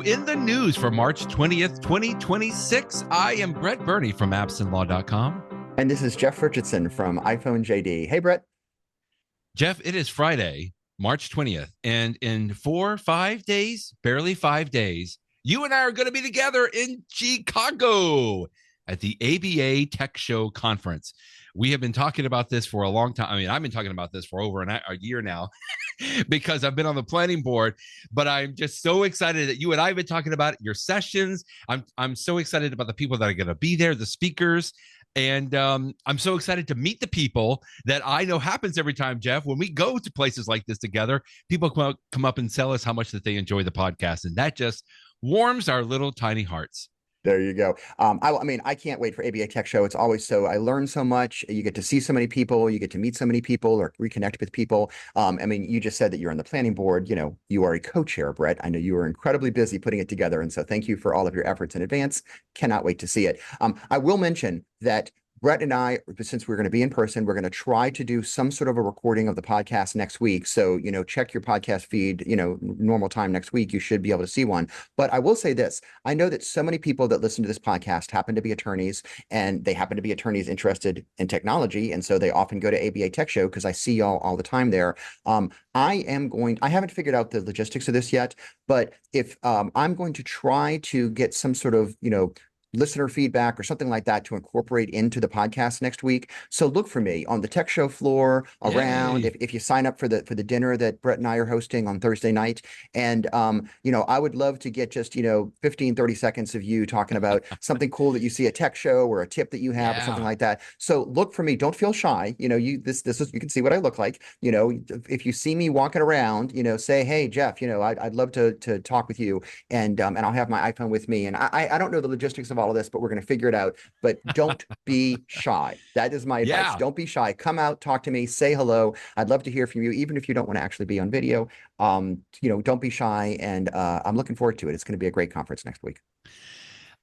in the news for March 20th, 2026. I am Brett Burney from appsandlaw.com. And this is Jeff Richardson from iPhone JD. Hey, Brett. Jeff, it is Friday, March 20th, and in 5 days, barely 5 days, you and I are going to be together in Chicago at the ABA Tech Show conference. We have been talking about this for a long time. I mean, I've been talking about this for over a year now because I've been on the planning board, but I'm just so excited that you and I have been talking about your sessions. I'm so excited about the people that are going to be there, the speakers. And I'm so excited to meet the people that I know happens every time, Jeff. When we go to places like this together, people come up and tell us how much that they enjoy the podcast. And that just warms our little tiny hearts. There you go. I mean, I can't wait for ABA Tech Show. It's always I learn so much. You get to see so many people. You get to meet so many people or reconnect with people. I mean, you just said that you're on the planning board. You know, you are a co-chair, Brett. I know you are incredibly busy putting it together. And so thank you for all of your efforts in advance. Cannot wait to see it. I will mention that Brett and I, since we're going to be in person, we're going to try to do some sort of a recording of the podcast next week. So, you know, check your podcast feed, you know, normal time next week, you should be able to see one. But I will say this, I know that so many people that listen to this podcast happen to be attorneys, and they happen to be attorneys interested in technology. And so they often go to ABA Tech Show because I see y'all all the time there. I haven't figured out the logistics of this yet, but if I'm going to try to get some sort of, you know, listener feedback or something like that to incorporate into the podcast next week. So look for me on the tech show floor around. If you sign up for the dinner that Brett and I are hosting on Thursday night. And you know, I would love to get just, you know, 15, 30 seconds of you talking about something cool that you see at Tech Show or a tip that you have or something like that. So look for me. Don't feel shy. You know, this is, you can see what I look like. You know, if you see me walking around, you know, say, hey, Jeff, you know, I'd love to talk with you, and I'll have my iPhone with me. And I don't know the logistics of all of this, but we're going to figure it out. But don't be shy. That is my advice. Don't be shy. Come out, talk to me, say hello. I'd love to hear from you, even if you don't want to actually be on video. You know, don't be shy. And I'm looking forward to it. It's going to be a great conference next week.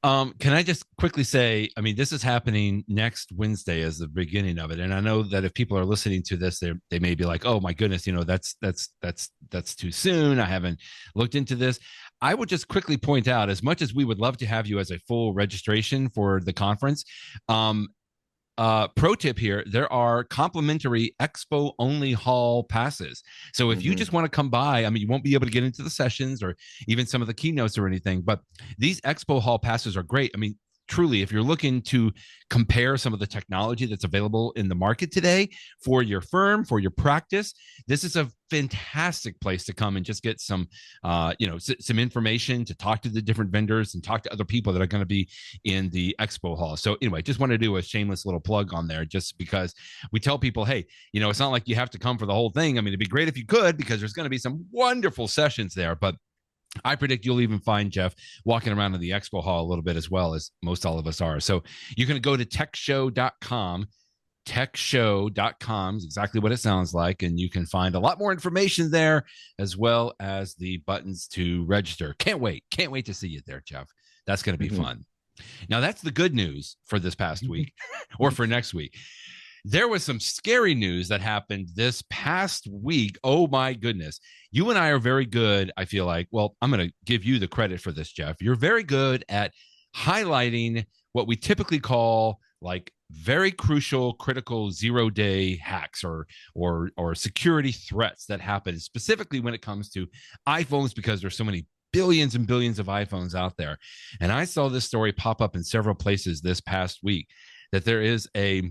Can I just quickly say, I mean, this is happening next Wednesday as the beginning of it. And I know that if people are listening to this, they may be like, oh my goodness, you know, that's too soon. I haven't looked into this. I would just quickly point out, as much as we would love to have you as a full registration for the conference, pro tip here, there are complimentary expo only hall passes. So if you just want to come by, I mean, you won't be able to get into the sessions or even some of the keynotes or anything, but these expo hall passes are great. I mean, truly, if you're looking to compare some of the technology that's available in the market today for your firm, for your practice, this is a fantastic place to come and just get some, you know, some information, to talk to the different vendors and talk to other people that are going to be in the expo hall. So anyway, just want to do a shameless little plug on there, just because we tell people, hey, you know, it's not like you have to come for the whole thing. I mean, it'd be great if you could, because there's going to be some wonderful sessions there, but I predict you'll even find Jeff walking around in the expo hall a little bit, as well as most all of us are. So you can go to techshow.com. Techshow.com is exactly what it sounds like. And you can find a lot more information there, as well as the buttons to register. Can't wait to see you there, Jeff. That's going to be fun. Now, that's the good news for this past week or for next week. There was some scary news that happened this past week. Oh, my goodness. You and I are very good, I feel like. Well, I'm going to give you the credit for this, Jeff. You're very good at highlighting what we typically call like very crucial, critical zero-day hacks or security threats that happen, specifically when it comes to iPhones, because there's so many billions and billions of iPhones out there. And I saw this story pop up in several places this past week, that there is a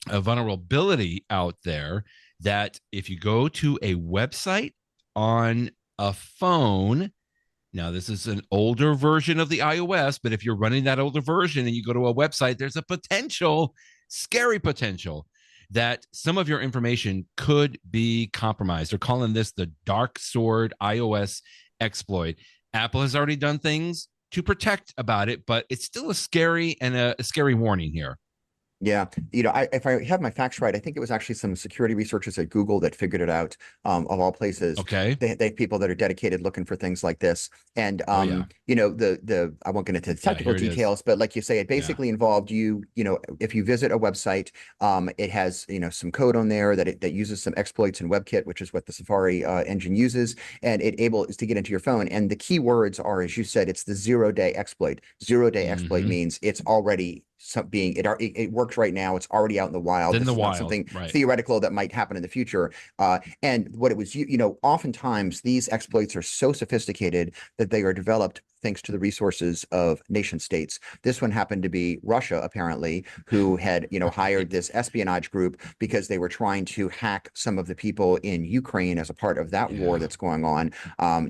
vulnerability out there that if you go to a website on a phone, now this is an older version of the iOS, but if you're running that older version and you go to a website, there's a scary potential that some of your information could be compromised. They're calling this the Dark Sword iOS exploit. Apple has already done things to protect about it, but it's still a scary warning here. Yeah, you know, if I have my facts right, I think it was actually some security researchers at Google that figured it out. Of all places, Okay. they have people that are dedicated looking for things like this. And Oh yeah. you know, the I won't get into the Yeah. technical Here it is. details, but like you say, it Yeah. basically involved you know, if you visit a website, it has, you know, some code on there that uses some exploits in WebKit, which is what the Safari engine uses, and it able is to get into your phone. And the key words are, as you said, it's the 0-day exploit. 0-day exploit Mm-hmm. means it's already being it works right now. It's already out in the wild. Then This the is not wild. something Right. theoretical that might happen in the future. And what it was, you know, oftentimes these exploits are so sophisticated that they are developed thanks to the resources of nation states. This one happened to be Russia, apparently, who had, you know, hired Right. this espionage group because they were trying to hack some of the people in Ukraine as a part of that war Yeah. that's going on.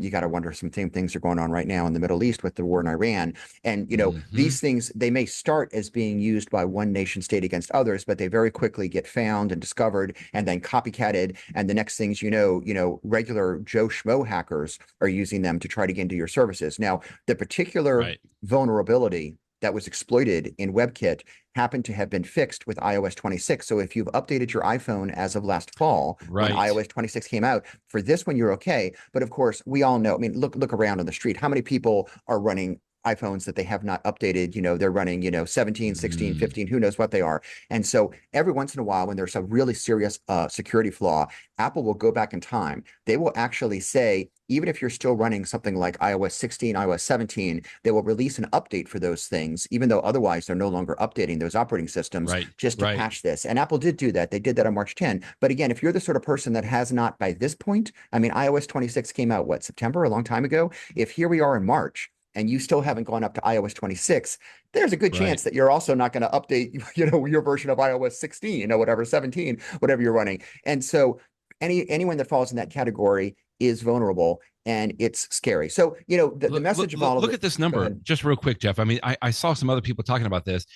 You got to wonder, some same things are going on right now in the Middle East with the war in Iran. And, you know, Mm-hmm. these things, they may start as being used by one nation state against others, but they very quickly get found and discovered and then copycatted. And the next things you know, regular Joe Schmo hackers are using them to try to get into your services. Now, the particular Right. vulnerability that was exploited in WebKit happened to have been fixed with iOS 26. So if you've updated your iPhone as of last fall, when Right. iOS 26 came out, for this one, you're okay. But of course, we all know, I mean, look around on the street. How many people are running iPhones that they have not updated? You know, they're running, you know, 17, 16, Mm. 15, who knows what they are. And so every once in a while, when there's a really serious security flaw, Apple will go back in time. They will actually say, even if you're still running something like iOS 16, iOS 17, they will release an update for those things, even though otherwise they're no longer updating those operating systems, Right. just to Right. patch this. And Apple did do that. They did that on March 10. But again, if you're the sort of person that has not by this point, I mean, iOS 26 came out, what, September, a long time ago? If here we are in March, and you still haven't gone up to iOS 26, there's a good Right. chance that you're also not going to update, you know, your version of iOS 16 or whatever, 17, whatever you're running. And so anyone that falls in that category is vulnerable, and it's scary. So, you know, the message of all of Look it. at this Go number ahead. just real quick, Jeff. I mean, I saw some other people talking about this.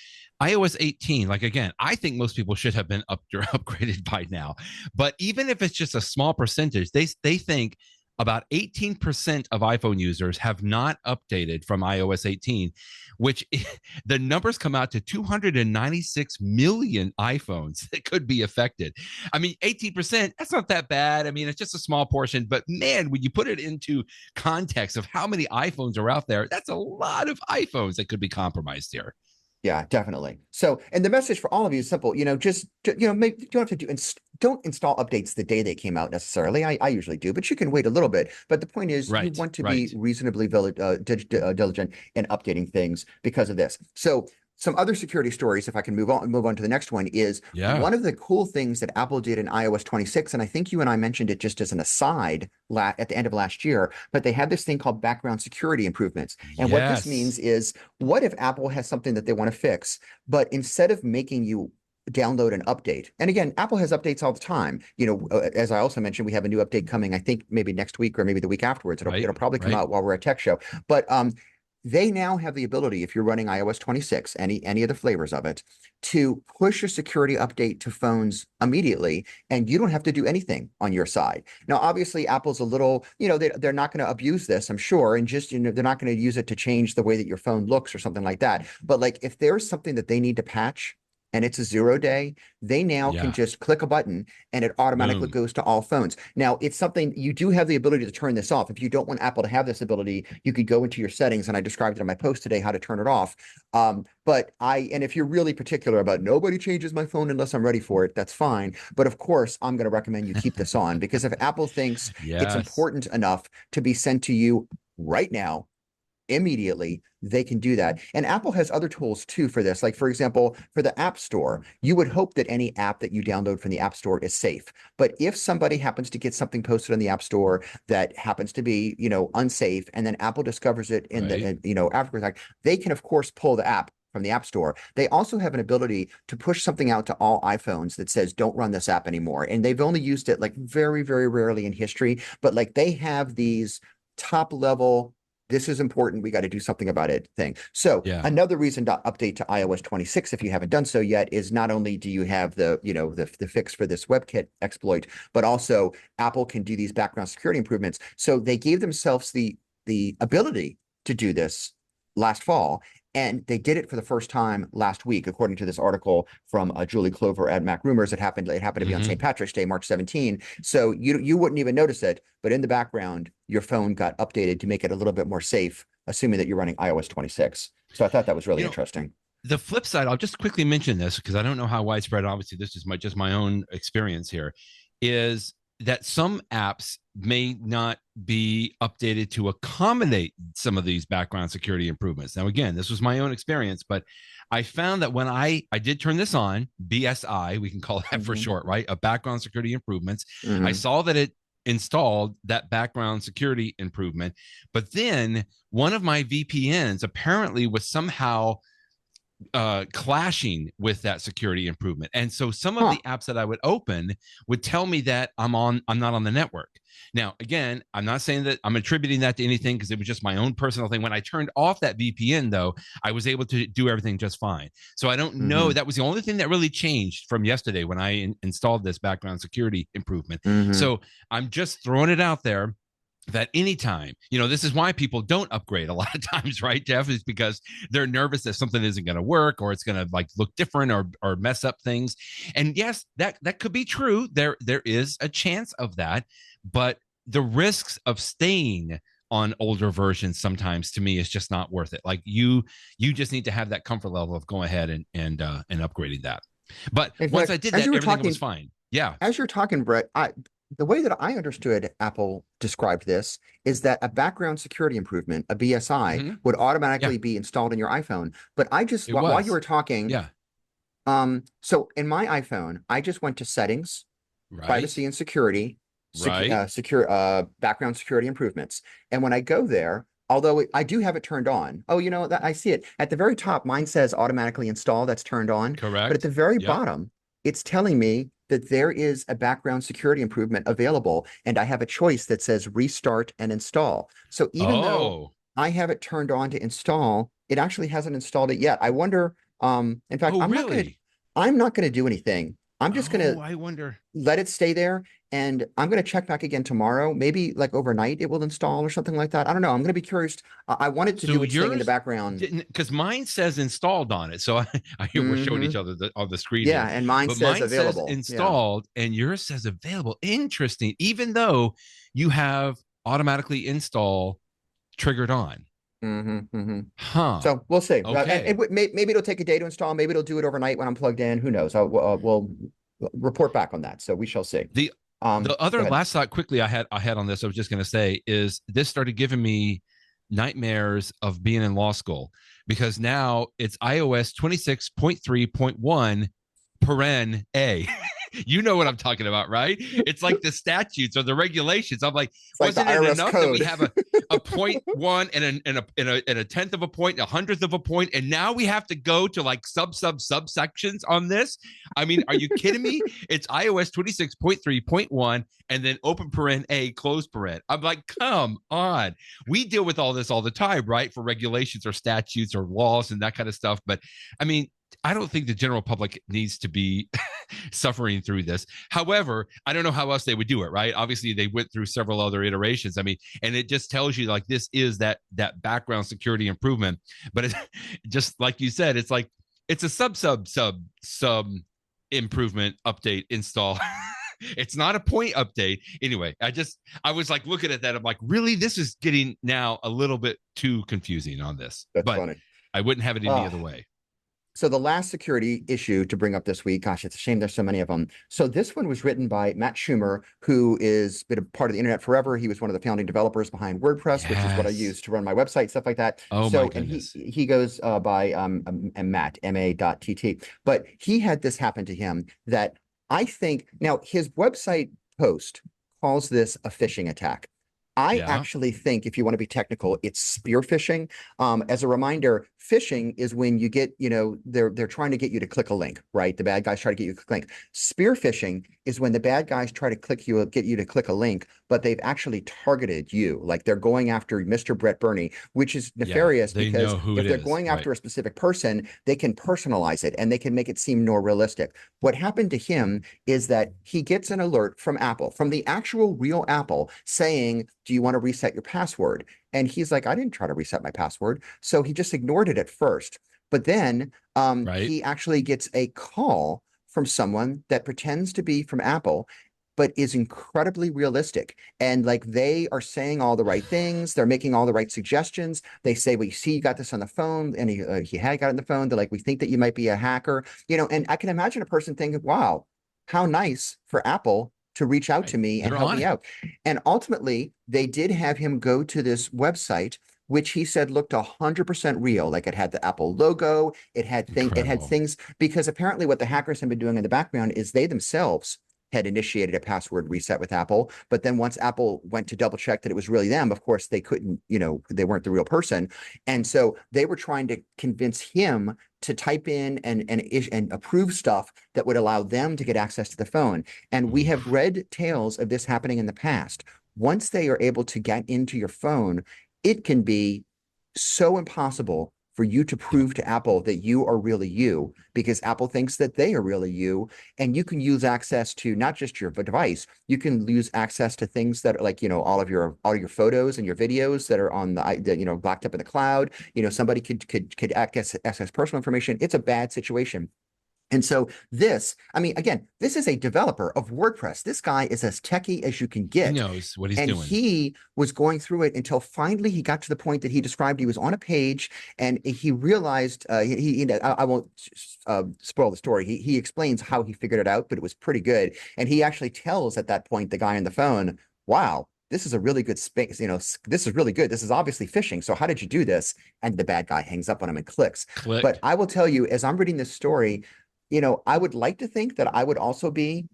iOS 18, like again, I think most people should have been upgraded by now. But even if it's just a small percentage, they think about 18% of iPhone users have not updated from iOS 18, which the numbers come out to 296 million iPhones that could be affected. I mean, 18%, that's not that bad. I mean, it's just a small portion, but man, when you put it into context of how many iPhones are out there, that's a lot of iPhones that could be compromised here. Yeah, definitely. So, and the message for all of you is simple. You know, just you know, you don't have to don't install updates the day they came out necessarily. I usually do, but you can wait a little bit. But the point is, you Right, want to be right. reasonably diligent in updating things because of this. So, some other security stories, if I can move on to the next one, is Yeah. one of the cool things that Apple did in iOS 26, and I think you and I mentioned it just as an aside at the end of last year, but they had this thing called background security improvements. And what this Yes. means is, what if Apple has something that they want to fix, but instead of making you download an update, and again, Apple has updates all the time. You know, as I also mentioned, we have a new update coming, I think maybe next week or maybe the week afterwards. Right, It'll probably come right. out while we're at Tech Show. But they now have the ability, if you're running iOS 26, any of the flavors of it, to push a security update to phones immediately, and you don't have to do anything on your side. Now, obviously, Apple's a little, you know, they're not going to abuse this, I'm sure, and just, you know, they're not going to use it to change the way that your phone looks or something like that. But like, if there's something that they need to patch and it's a 0-day, they now can Yeah. just click a button and it automatically Boom. goes to all phones. Now, it's something you do have the ability to turn this off. If you don't want Apple to have this ability, you could go into your settings, and I described it in my post today how to turn it off. And if you're really particular about nobody changes my phone unless I'm ready for it, that's fine. But of course, I'm going to recommend you keep this on, because if Apple thinks it's Yes. important enough to be sent to you right now, immediately, they can do that. And Apple has other tools too for this. Like, for example, for the App Store, you would hope that any app that you download from the App Store is safe. But if somebody happens to get something posted on the App Store that happens to be, you know, unsafe, and then Apple discovers it Right. you know, after the fact, they can of course pull the app from the App Store. They also have an ability to push something out to all iPhones that says, don't run this app anymore. And they've only used it like very, very rarely in history, but like they have these top level, this is important, we got to do something about it thing. So Yeah. another reason to update to iOS 26, if you haven't done so yet, is not only do you have the, you know, the fix for this WebKit exploit, but also Apple can do these background security improvements. So they gave themselves the ability to do this last fall, And they did it for the first time last week, according to this article from Juli Clover at MacRumors. It happened to be on St. Patrick's Day, March 17. So you wouldn't even notice it, but in the background, your phone got updated to make it a little bit more safe, assuming that you're running iOS 26. So I thought that was really interesting. The flip side, I'll just quickly mention this because I don't know how widespread. Obviously, this is just my own experience here. Is that some apps may not be updated to accommodate some of these background security improvements. Now, again, this was my own experience, but I found that when I did turn this on, BSI, we can call that for short, right? A background security improvements. I saw that it installed that background security improvement, but then one of my VPNs apparently was somehow clashing with that security improvement. And so some of the apps that I would open would tell me that I'm not on the network. Now, again, I'm not saying that I'm attributing that to anything because it was just my own personal thing. When I turned off that VPN, though, I was able to do everything just fine. So I don't know. That was the only thing that really changed from yesterday when I installed this background security improvement. So I'm just throwing it out there that anytime, this is why people don't upgrade a lot of times, right, Jeff, is because they're nervous that something isn't going to work or it's going to look different or mess up things. And yes, that could be true. There is a chance of that, but the risks of staying on older versions sometimes to me is just not worth it. Like you just need to have that comfort level of going ahead and upgrading that. But once I did that, everything was fine. Yeah. As you're talking, Brett, the way that I understood Apple described this is that a background security improvement, a BSI, would automatically be installed in your iPhone. But while you were talking, so in my iPhone, I just went to settings, privacy and security, background security improvements. And when I go there, although I do have it turned on. Oh, I see it. At the very top, mine says automatically install. That's turned on. Correct. But at the very bottom, it's telling me that there is a background security improvement available, and I have a choice that says restart and install. So even though I have it turned on to install, it actually hasn't installed it yet. I wonder, in fact, I'm not going to do anything. I'm just going to let it stay there, and I'm going to check back again tomorrow. Maybe like overnight it will install or something like that. I don't know. I'm going to be curious. I wanted to do its thing in the background. Because mine says installed on it. So I hear we're showing each other on the screen. Yeah, and mine says available. Says installed, and yours says available. Interesting. Even though you have automatically install triggered on. So we'll see. Okay. Maybe it'll take a day to install. Maybe it'll do it overnight when I'm plugged in. Who knows? We'll report back on that. So we shall see. The other last thought quickly I had on this, I was just going to say, is this started giving me nightmares of being in law school, because now it's iOS 26.3.1 paren A. You know what I'm talking about, right? It's like the statutes or the regulations. I'm like, wasn't it enough that we have a 0.1 and a tenth of a point, a hundredth of a point, and now we have to go to like subsections on this? I mean, are you kidding me? It's iOS 26.3.1 and then open paren A, close paren. I'm like, come on. We deal with all this all the time, right? For regulations or statutes or laws and that kind of stuff. But I mean, I don't think the general public needs to be suffering through this. However, I don't know how else they would do it, right? Obviously, they went through several other iterations. I mean, and it just tells you like this is that background security improvement. But it, just like you said, it's like it's a sub improvement update install. It's not a point update. Anyway, I was like looking at that. I'm like, really? This is getting now a little bit too confusing on this. That's funny. I wouldn't have it any other way. So the last security issue to bring up this week, gosh, it's a shame there's so many of them. So this one was written by Matt Schumer, who is been a part of the internet forever. He was one of the founding developers behind WordPress, which is what I use to run my website, stuff like that. Oh, so, my goodness. And he goes by Matt, MA.TT. But he had this happen to him that I think, now his website post calls this a phishing attack. I actually think, if you want to be technical, it's spear phishing. As a reminder, phishing is when you get, they're trying to get you to click a link, right? The bad guys try to get you to click a link. Spear phishing is when the bad guys try to get you to click a link, but they've actually targeted you. Like they're going after Mr. Brett Broni, which is nefarious because if they're going after a specific person, they can personalize it and they can make it seem more realistic. What happened to him is that he gets an alert from Apple, from the actual real Apple, saying, do you want to reset your password? And he's like, I didn't try to reset my password. So he just ignored it at first. But then Right. he actually gets a call from someone that pretends to be from Apple, but is incredibly realistic. And like they are saying all the right things, they're making all the right suggestions. They say, "We see you got this on the phone," and he had got it on the phone. They're like, "We think that you might be a hacker," And I can imagine a person thinking, "Wow, how nice for Apple to reach out Right. to me and They're help on me it. out." And ultimately, they did have him go to this website, which he said looked 100% real. Like it had the Apple logo, it had Incredible. things, because apparently what the hackers have been doing in the background is they themselves had initiated a password reset with Apple. But then once Apple went to double check that it was really them, of course, they couldn't, they weren't the real person. And so they were trying to convince him to type in and approve stuff that would allow them to get access to the phone. And we have Oof. read tales of this happening in the past. Once they are able to get into your phone, it can be so impossible for you to Yep. prove to Apple that you are really you, because Apple thinks that they are really you. And you can use access to not just your device, you can use access to things that are like, all your photos and your videos that are on locked up in the cloud. Somebody could access personal information. It's a bad situation. And so again, this is a developer of WordPress. This guy is as techie as you can He get. knows what he's And doing. he was going through it until finally he got to the point that he described. He was on a page and he realized, I won't spoil the story. He explains how he figured it out, but it was pretty good. And he actually tells at that point the guy on the phone, wow, this is a really good space. This is really good. This is obviously phishing. So how did you do this? And the bad guy hangs up on him and clicks. But Click. I will tell you, as I'm reading this story, I would like to think that I would also be,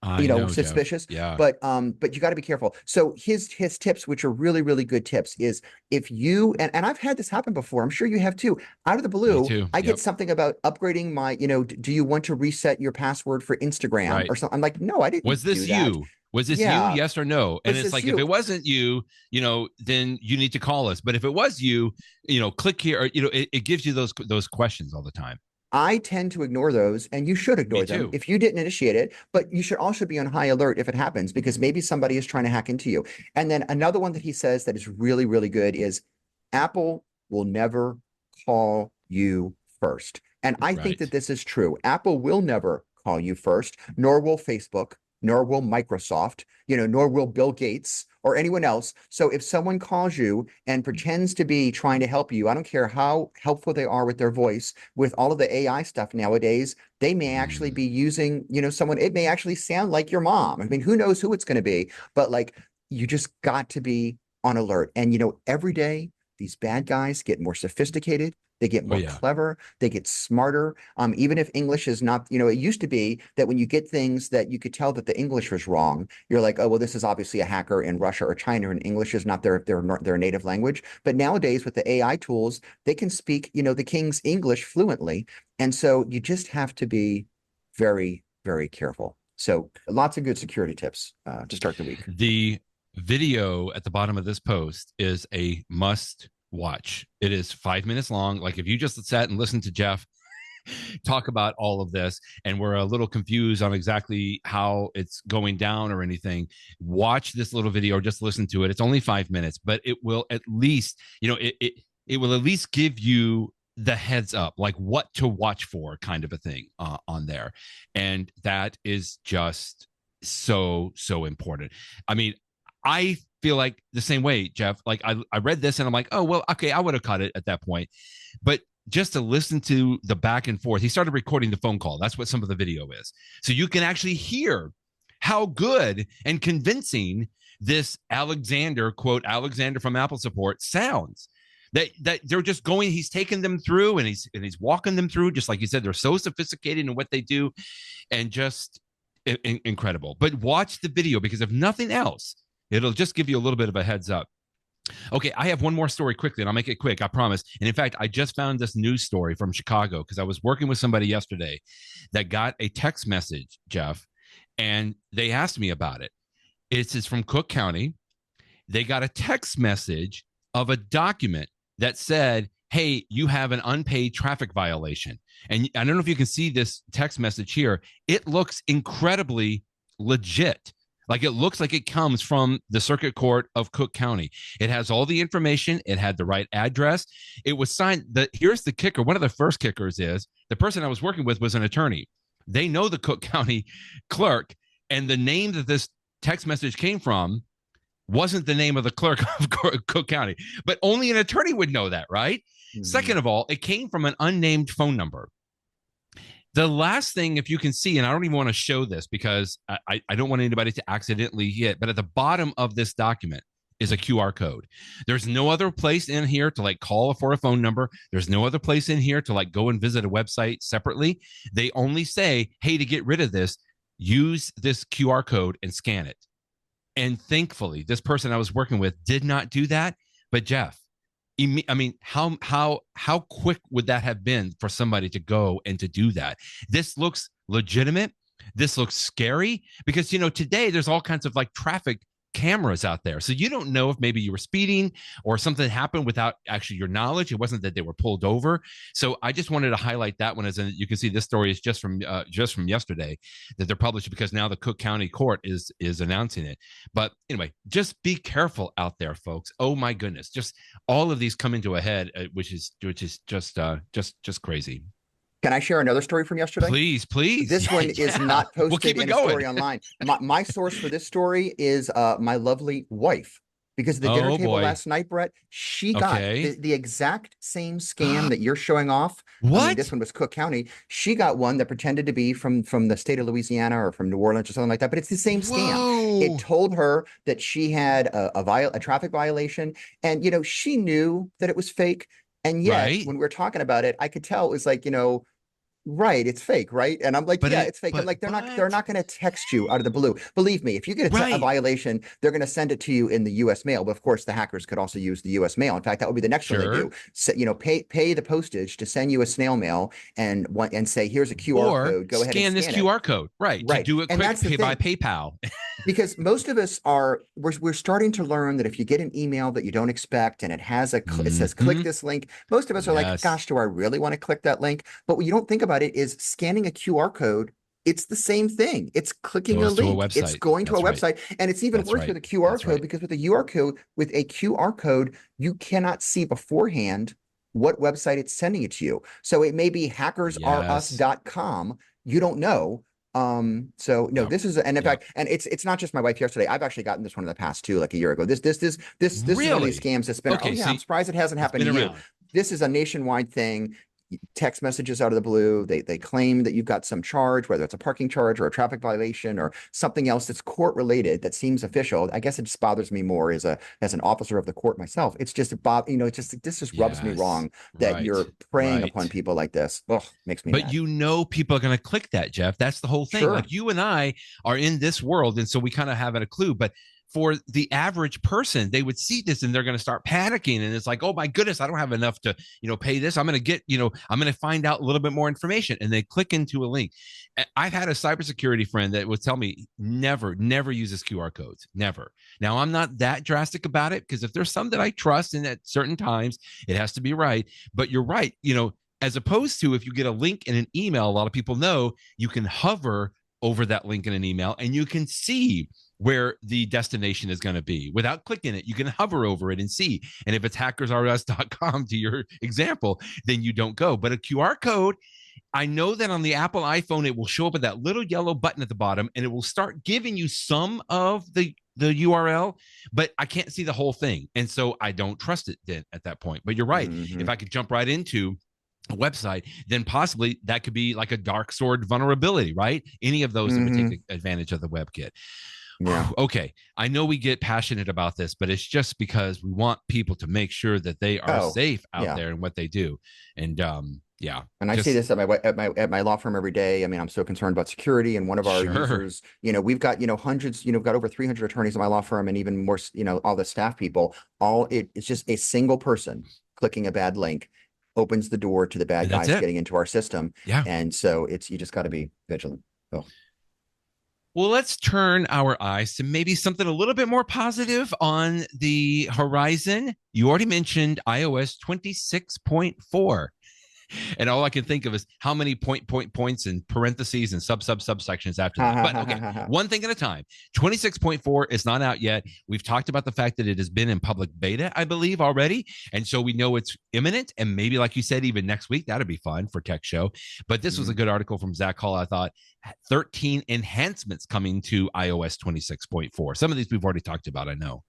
I know, Jeff. suspicious, Yeah. but you got to be careful. So his tips, which are really, really good tips, is if you and I've had this happen before, I'm sure you have too. Out of the Me blue, too. I get Yep. something about upgrading my, do you want to reset your password for Instagram Right. or something? I'm like, no, I didn't Was this do that. you? Was this you? Yeah, Yes or no? And was it's this like, if you? it wasn't you, then you need to call us. But if it was you, click here, or, it gives you those questions all the time. I tend to ignore those, and you should Me ignore them too. if you didn't initiate it, but you should also be on high alert if it happens, because maybe somebody is trying to hack into you. And then another one that he says that is really, really good is Apple will never call you first. And I think Right. that this is true. Apple will never call you first, nor will Facebook, nor will Microsoft, nor will Bill Gates or anyone else. So if someone calls you and pretends to be trying to help you, I don't care how helpful they are with their voice, with all of the AI stuff nowadays, they may actually Mm. be using, someone, it may actually sound like your mom. I mean, who knows who it's going to be, but like, you just got to be on alert. And, every day these bad guys get more sophisticated. They get Oh more yeah. clever. They get smarter. Even if English is not, it used to be that when you get things that you could tell that the English was wrong, you're like, oh, well, this is obviously a hacker in Russia or China, and English is not their native language. But nowadays, with the AI tools, they can speak, the King's English fluently. And so you just have to be very, very careful. So lots of good security tips to start the week. The video at the bottom of this post is a must watch. It is 5 minutes long. Like, if you just sat and listened to Jeff talk about all of this and we're a little confused on exactly how it's going down or anything, watch this little video or just listen to it. It's only 5 minutes, but it will at least, it will at least give you the heads up, like what to watch for, kind of a thing on there. And that is just so important. I mean, I feel like the same way, Jeff. Like, I read this and I'm like, oh, well, okay, I would have caught it at that point. But just to listen to the back and forth, he started recording the phone call. That's what some of the video is. So you can actually hear how good and convincing this Alexander, quote, Alexander from Apple support, sounds. That they're just going, he's taking them through and he's walking them through, just like you said, they're so sophisticated in what they do, and just incredible. But watch the video, because if nothing else, it'll just give you a little bit of a heads up. Okay, I have one more story quickly, and I'll make it quick, I promise. And in fact, I just found this news story from Chicago because I was working with somebody yesterday that got a text message, Jeff, and they asked me about it. It's from Cook County. They got a text message of a document that said, hey, you have an unpaid traffic violation. And I don't know if you can see this text message here. It looks incredibly legit. Like, it looks like it comes from the circuit court of Cook County. It has all the information. It had the right address. It was signed. Here's the kicker. One of the first kickers is the person I was working with was an attorney. They know the Cook County clerk, and the name that this text message came from wasn't the name of the clerk of Cook County, but only an attorney would know that, right? Mm-hmm. Second of all, it came from an unnamed phone number. The last thing, if you can see, and I don't even want to show this because I don't want anybody to accidentally hit, but at the bottom of this document is a QR code. There's no other place in here to like call for a phone number. There's no other place in here to like go and visit a website separately. They only say, hey, to get rid of this, use this QR code and scan it. And thankfully, this person I was working with did not do that. But Jeff, I mean, how quick would that have been for somebody to go and to do that? This looks legitimate. This looks scary because, today there's all kinds of like traffic cameras out there. So you don't know if maybe you were speeding or something happened without actually your knowledge. It wasn't that they were pulled over. So I just wanted to highlight that one, as you can see, this story is just from yesterday that they're published because now the Cook County Court is announcing it. But anyway, just be careful out there, folks. Oh my goodness. Just all of these come into a head, which is just crazy. Can I share another story from yesterday? Please. This one is not posted in a story online. My source for this story is my lovely wife. Because the dinner table last night, Brett, she got the exact same scam that you're showing off. What? I mean, this one was Cook County. She got one that pretended to be from the state of Louisiana or from New Orleans or something like that, but it's the same scam. Whoa. It told her that she had a traffic violation, and she knew that it was fake. And yet, when we were talking about it, I could tell it was like, right, it's fake, right? And I'm like, it's fake. I'm like, they're not going to text you out of the blue. Believe me, if you get a violation, they're going to send it to you in the U.S. mail. But of course, the hackers could also use the U.S. mail. In fact, that would be the next thing they do. So, pay the postage to send you a snail mail and say, here's a QR code. Go ahead and scan this QR code. Right. To do it quick, pay by PayPal. Because most of us we're starting to learn that if you get an email that you don't expect and it has it says click this link, most of us are like, gosh, do I really want to click that link? But what you don't think about it is scanning a QR code. It's the same thing. It's clicking a link. It's going to a website. And it's even worse with a QR code because with a QR code, you cannot see beforehand what website it's sending it to you. So it may be hackersrus.com. You don't know. This is, and in fact, and it's not just my wife yesterday. I've actually gotten this one in the past too, like a year ago. This is one of these scams that's been, I'm surprised it hasn't happened to you. This is a nationwide thing. Text messages out of the blue. They claim that you've got some charge, whether it's a parking charge or a traffic violation or something else that's court related that seems official. I guess it just bothers me more as an officer of the court myself. It's just this just rubs me wrong that you're preying upon people like this. Ugh, makes me mad. People are going to click that, Jeff. That's the whole thing. Sure. Like, you and I are in this world, and so we kind of have a clue, but for the average person, they would see this and they're going to start panicking. And it's like, oh my goodness, I don't have enough to, pay this. I'm going to find out a little bit more information. And they click into a link. I've had a cybersecurity friend that would tell me never uses QR codes. Never. Now, I'm not that drastic about it because if there's some that I trust and at certain times it has to be right. But you're right. As opposed to if you get a link in an email, a lot of people know you can hover over that link in an email and you can see where the destination is going to be without clicking it. You can hover over it and see. And if it's hackersrus.com to your example, then you don't go. But a QR code, I know that on the Apple iPhone, it will show up with that little yellow button at the bottom and it will start giving you some of the URL, but I can't see the whole thing. And so I don't trust it then at that point. But you're right. Mm-hmm. If I could jump right into a website, then possibly that could be like a dark sword vulnerability, right? Any of those that would take advantage of the WebKit. Yeah. Okay. I know we get passionate about this, but it's just because we want people to make sure that they are safe out there in what they do. And and I see this at my law firm every day. I mean, I'm so concerned about security, and one of our users, we've got hundreds, we've got over 300 attorneys in my law firm, and even more, all the staff people. It's just a single person clicking a bad link opens the door to the bad guys getting into our system. Yeah, and so you just got to be vigilant. Oh. Well, let's turn our eyes to maybe something a little bit more positive on the horizon. You already mentioned iOS 26.4. And all I can think of is how many points and parentheses and subsections after that. But okay, one thing at a time. 26.4 is not out yet. We've talked about the fact that it has been in public beta, I believe, already. And so we know it's imminent. And maybe, like you said, even next week, that'd be fun for Tech Show. But this was a good article from Zac Hall, I thought. 13 enhancements coming to iOS 26.4. Some of these we've already talked about, I know.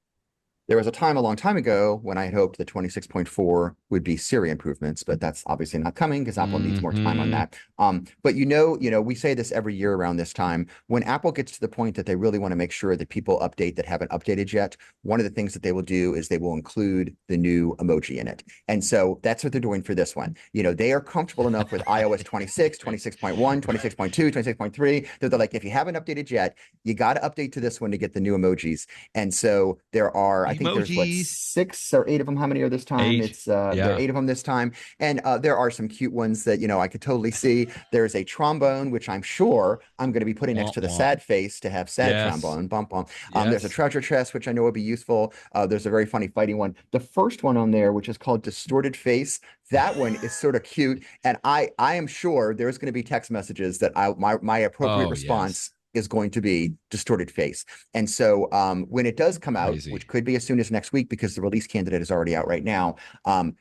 There was a time a long time ago when I had hoped that 26.4 would be Siri improvements, but that's obviously not coming because Apple needs more time on that. But we say this every year around this time. When Apple gets to the point that they really want to make sure that people update that haven't updated yet, one of the things that they will do is they will include the new emoji in it. And so that's what they're doing for this one. They are comfortable enough with iOS 26, 26.1, 26.2, 26.3. They're like, if you haven't updated yet, you got to update to this one to get the new emojis. And so there are, I think there's what, 6 or 8 of them. How many are this time? 8. There are 8 of them this time. And there are some cute ones that, I could totally see. There's a trombone, which I'm sure I'm going to be putting next to the sad face to have sad trombone. Bump, bump. There's a treasure chest, which I know would be useful. There's a very funny fighting one. The first one on there, which is called distorted face. That one is sort of cute. And I am sure there's going to be text messages that my appropriate response is going to be distorted face. And so when it does come out, which could be as soon as next week because the release candidate is already out right now,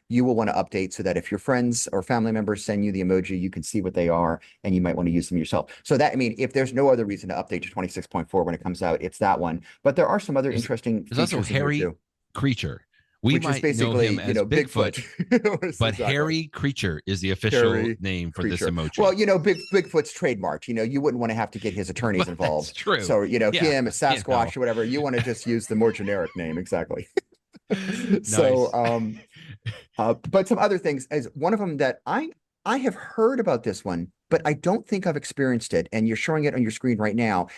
you will want to update so that if your friends or family members send you the emoji, you can see what they are and you might want to use them yourself. So that, if there's no other reason to update to 26.4 when it comes out, it's that one. But there are some other interesting features. There's also Harry Creature. Which is basically, Bigfoot. But Harry Creature is the official name for this emoji. Well, Bigfoot's trademarked. You wouldn't want to have to get his attorneys involved. That's true. So, him, Sasquatch, or whatever, you want to just use the more generic name. Exactly. Nice. So, but some other things, as one of them that I have heard about this one, but I don't think I've experienced it. And you're showing it on your screen right now.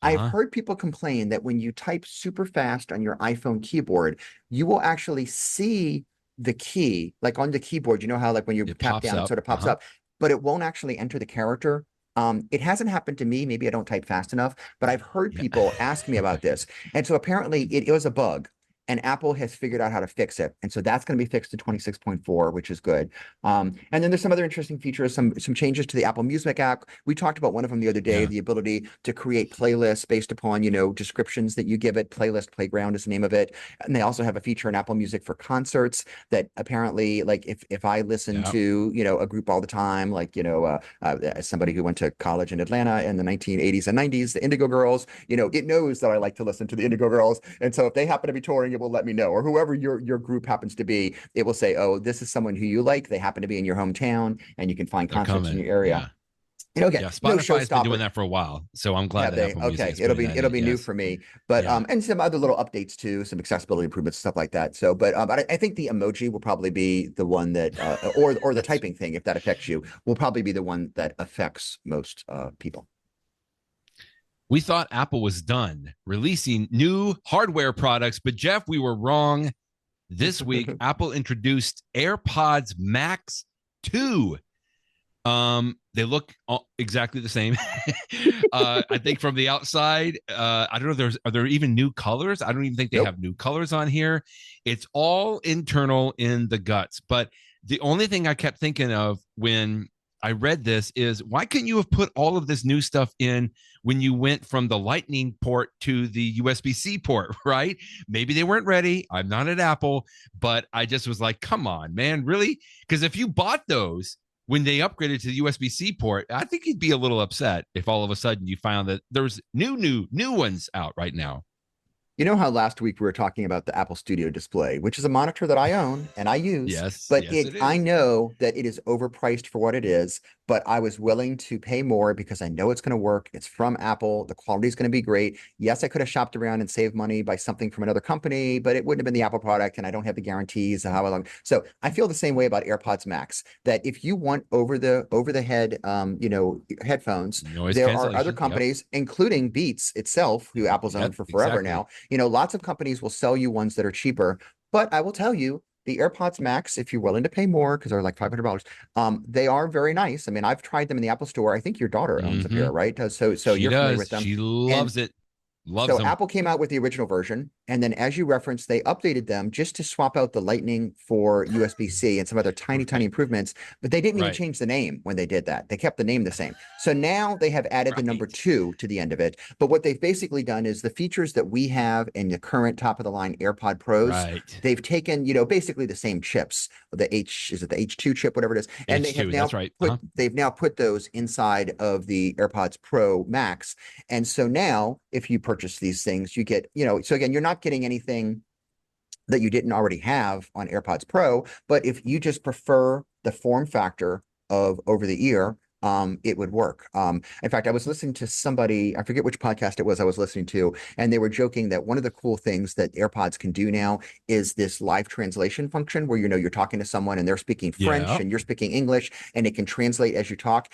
I've heard people complain that when you type super fast on your iPhone keyboard, you will actually see the key, like on the keyboard. You know how, like when you tap down, it sort of pops up, but it won't actually enter the character. It hasn't happened to me. Maybe I don't type fast enough, but I've heard people ask me about this. And so apparently it was a bug. And Apple has figured out how to fix it. And so that's going to be fixed to 26.4, which is good. And then there's some other interesting features, some changes to the Apple Music app. We talked about one of them the other day, the ability to create playlists based upon, descriptions that you give it. Playlist Playground is the name of it. And they also have a feature in Apple Music for concerts that apparently, like if I listen to, a group all the time, like, as somebody who went to college in Atlanta in the 1980s and 90s, the Indigo Girls, it knows that I like to listen to the Indigo Girls. And so if they happen to be touring, it will let me know, or whoever your group happens to be, it will say, oh, this is someone who you like. They happen to be in your hometown and you can find concerts in your area. Spotify's been doing that for a while, so I'm glad that Apple Music it'll be new for me, but and some other little updates too, some accessibility improvements, stuff like that. So, but I think the emoji will probably be the one that, or the typing thing, if that affects you, will probably be the one that affects most people. We thought Apple was done releasing new hardware products, but Jeff, we were wrong. This week, Apple introduced AirPods Max 2. They look exactly the same. I think from the outside, I don't know, are there even new colors? I don't even think they have new colors on here. It's all internal in the guts. But the only thing I kept thinking of when I read this is, why couldn't you have put all of this new stuff in when you went from the Lightning port to the USB-C port, right? Maybe they weren't ready. I'm not at Apple, but I just was like, come on, man, really? Because if you bought those when they upgraded to the USB-C port, I think you'd be a little upset if all of a sudden you found that there's new ones out right now. You know how last week we were talking about the Apple Studio display, which is a monitor that I own and I use, but I know that it is overpriced for what it is, but I was willing to pay more because I know it's going to work. It's from Apple. The quality is going to be great. Yes, I could have shopped around and saved money by something from another company, but it wouldn't have been the Apple product, and I don't have the guarantees of how long. So I feel the same way about AirPods Max, that if you want over the head, headphones, there are other companies, including Beats itself, who Apple's owned for forever now. Lots of companies will sell you ones that are cheaper, but I will tell you, the AirPods Max, if you're willing to pay more, because they're like $500, they are very nice. I mean, I've tried them in the Apple Store. I think your daughter owns a pair, right? So you're familiar with them. She loves it. Loves So them. Apple came out with the original version, and then as you referenced, they updated them just to swap out the Lightning for USB-C and some other tiny, tiny Right. improvements. But they didn't even Right. change the name when they did that. They kept the name the same. So now they have added the number Right. 2 to the end of it. But what they've basically done is the features that we have in the current top of the line AirPod Pros, Right. they've taken, basically the same chips, is it the H2 chip, whatever it is, and H2. That's right. they've now put those inside of the AirPods Pro Max. And so now, if you purchase these things, you get, so again, you're not getting anything that you didn't already have on AirPods Pro, but if you just prefer the form factor of over the ear, it would work. In fact, I was listening to somebody, I forget which podcast it was I was listening to, and they were joking that one of the cool things that AirPods can do now is this live translation function where, you're talking to someone and they're speaking French Yeah. and you're speaking English, and it can translate as you talk.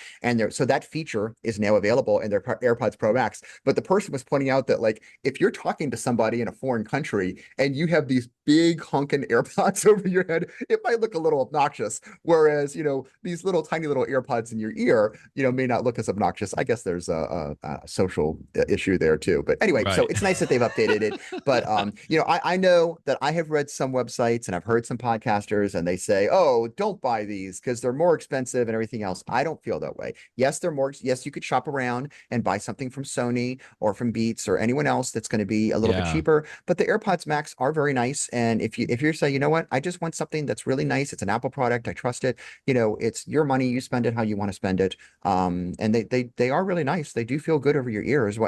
So that feature is now available in their AirPods Pro Max. But the person was pointing out that, like, if you're talking to somebody in a foreign country and you have these big honking AirPods over your head, it might look a little obnoxious. Whereas, these little tiny little AirPods in your ear, may not look as obnoxious. I guess there's a social issue there too. But anyway, so Right. it's nice that they've updated it. But I know that I have read some websites and I've heard some podcasters and they say, "Oh, don't buy these because they're more expensive and everything else." I don't feel that way. Yes, they're more. Yes, you could shop around and buy something from Sony or from Beats or anyone else that's going to be a little bit Yeah. cheaper. But the AirPods Max are very nice. And if you're saying, what, I just want something that's really nice. It's an Apple product. I trust it. It's your money. You spend it how you want to spend it. And they are really nice. They do feel good over your ears.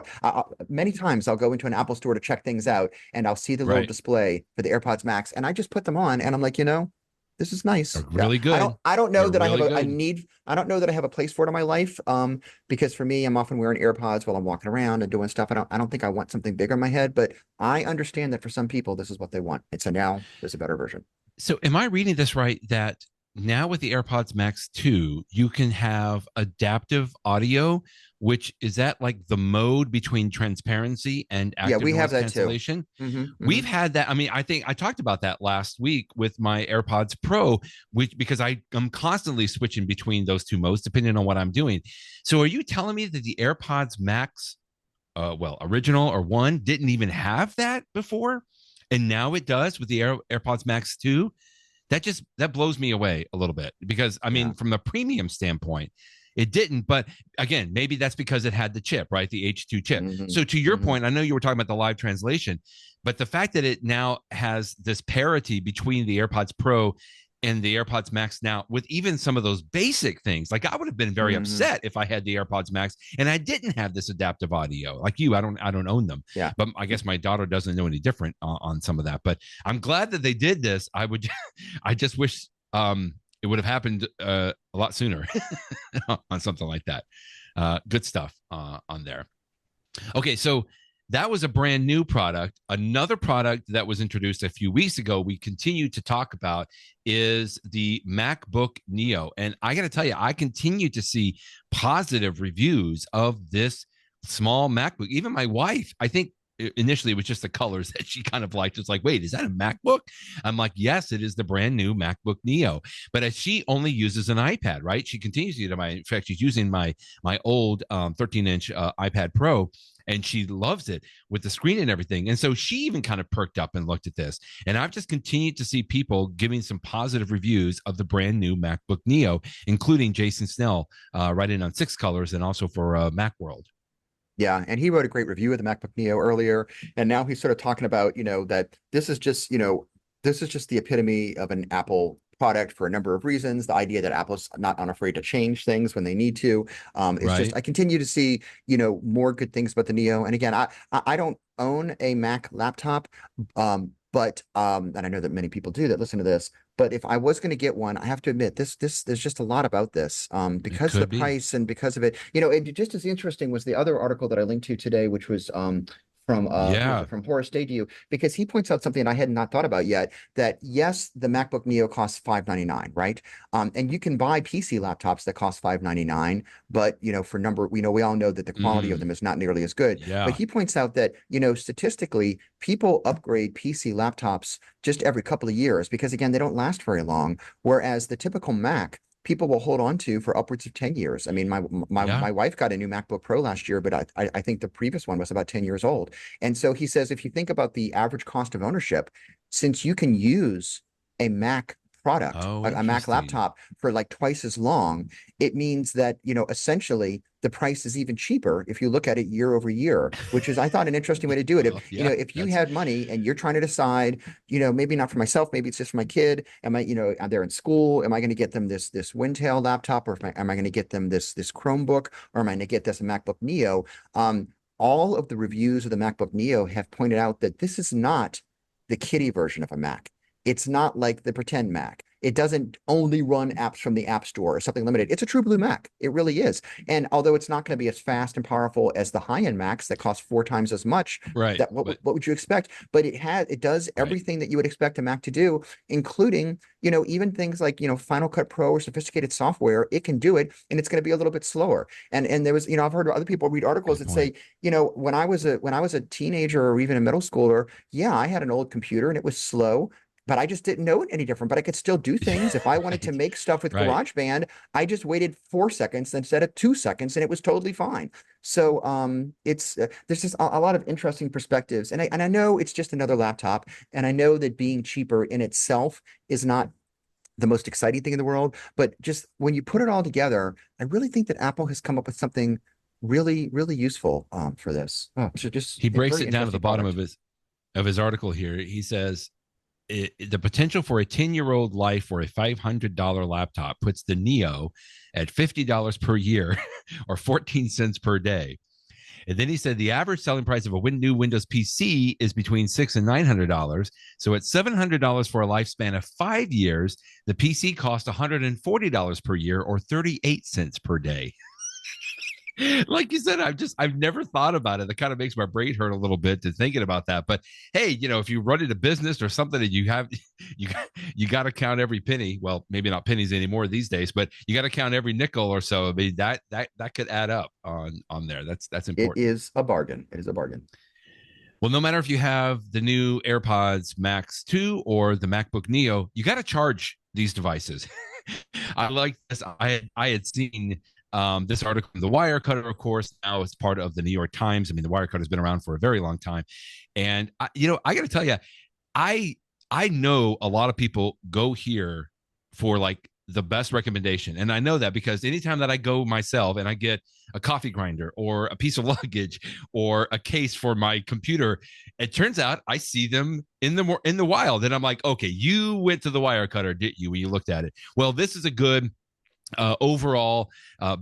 Many times I'll go into an Apple store to check things out, and I'll see the little Right. display for the AirPods Max, and I just put them on, and I'm like, this is nice. They're Yeah. really I good. don't I don't know They're that I have really a good. need. I don't know that I have a place for it in my life. Because for me, I'm often wearing AirPods while I'm walking around and doing stuff. I don't think I want something bigger in my head, but I understand that for some people, this is what they want. And so now there's a better version. So, am I reading this right that now with the AirPods Max 2, you can have adaptive audio, which is that like the mode between transparency and Yeah, active we have noise that too. cancellation? Hmm. We've had that. I mean, I think I talked about that last week with my AirPods Pro, which because I am constantly switching between those two modes depending on what I'm doing. So, are you telling me that the AirPods Max, original or one, didn't even have that before? And now it does with the AirPods Max 2? That blows me away a little bit because I Yeah. mean, from the premium standpoint, it didn't. But again, maybe that's because it had the chip, right? The H2 chip. Hmm. So to your Hmm. point, I know you were talking about the live translation, but the fact that it now has this parity between the AirPods Pro and the AirPods Max now, with even some of those basic things, like I would have been very Hmm. upset if I had the AirPods Max and I didn't have this adaptive audio. Like you, I don't own them, Yeah. but I guess my daughter doesn't know any different on some of that. But I'm glad that they did this. I just wish it would have happened a lot sooner on something like that. Good stuff on there. Okay, so that was a brand new product. Another product that was introduced a few weeks ago, we continue to talk about, is the MacBook Neo. And I got to tell you, I continue to see positive reviews of this small MacBook. Even my wife, I think initially it was just the colors that she kind of liked. It's like, wait, is that a MacBook? I'm like, yes, it is the brand new MacBook Neo. But as she only uses an iPad, right? She continues to use my. In fact, she's using my old 13-inch iPad Pro, and she loves it with the screen and everything. And so she even kind of perked up and looked at this. And I've just continued to see people giving some positive reviews of the brand new MacBook Neo, including Jason Snell writing on Six Colors and also for Macworld. Yeah, and he wrote a great review of the MacBook Neo earlier, and now he's sort of talking about, that this is just the epitome of an Apple product for a number of reasons. The idea that Apple's not unafraid to change things when they need to. It's just Right. I continue to see, more good things about the Neo. And again, I don't own a Mac laptop, but and I know that many people do that listen to this. But if I was going to get one, I have to admit this there's just a lot about this It because of the could be. price and because of it. It just as interesting was the other article that I linked to today, which was from who was Yeah. it from Horace Dayview, because he points out something I had not thought about yet, that yes, the MacBook Neo costs $599, right? And you can buy PC laptops that cost $599, but for number, we all know that the quality of Mm, them is not nearly as good. But yeah. he points out that, statistically, people upgrade PC laptops just every couple of years because again, they don't last very long. Whereas the typical Mac, people will hold on to for upwards of 10 years. I mean, my wife got a new MacBook Pro last year, but I think the previous one was about 10 years old. And so he says, if you think about the average cost of ownership, since you can use a Mac product, a Mac laptop for like twice as long, it means that, essentially the price is even cheaper if you look at it year over year, which is, I thought, an interesting way to do it. If you had money and you're trying to decide, maybe not for myself, maybe it's just for my kid. Am I, they're in school. Am I going to get them this Wintel laptop, or am I going to get them this Chromebook, or am I going to get this a MacBook Neo? All of the reviews of the MacBook Neo have pointed out that this is not the kiddie version of a Mac. It's not like the pretend Mac. It doesn't only run apps from the App Store or something limited. It's a true blue Mac. It really is. And although it's not going to be as fast and powerful as the high-end Macs that cost 4 times as much, right? What would you expect? But it does everything that you would expect a Mac to do, including, even things like, Final Cut Pro or sophisticated software. It can do it, and it's going to be a little bit slower. And there was, I've heard other people read articles that say, when I was a teenager or even a middle schooler, yeah, I had an old computer and it was slow, but I just didn't know it any different. But I could still do things. If I wanted to make stuff with GarageBand, I just waited 4 seconds instead of 2 seconds, and it was totally fine. So it's there's just a lot of interesting perspectives, and I know it's just another laptop, and I know that being cheaper in itself is not the most exciting thing in the world. But just when you put it all together, I really think that Apple has come up with something really, really useful for this. He breaks it down at the bottom of his article here. He says, the potential for a 10-year-old life for a $500 laptop puts the Neo at $50 per year or 14 cents per day. And then he said the average selling price of a new Windows PC is between $600 and $900. So at $700 for a lifespan of 5 years, the PC costs $140 per year or 38 cents per day. Like you said, I've never thought about it. That kind of makes my brain hurt a little bit to thinking about that. But hey, if you run a business or something that you got to count every penny. Well, maybe not pennies anymore these days, but you got to count every nickel or so. I mean, that could add up on there. That's important. It is a bargain. Well, no matter if you have the new AirPods Max 2 or the MacBook Neo, you got to charge these devices. I like this. I had seen this article in The Wirecutter, of course. Now it's part of the New York Times. I mean, The Wirecutter has been around for a very long time. And, I got to tell you, I know a lot of people go here for like the best recommendation. And I know that because anytime that I go myself and I get a coffee grinder or a piece of luggage or a case for my computer, it turns out I see them in the wild. And I'm like, okay, you went to The Wirecutter, didn't you, when you looked at it? Well, this is a good overall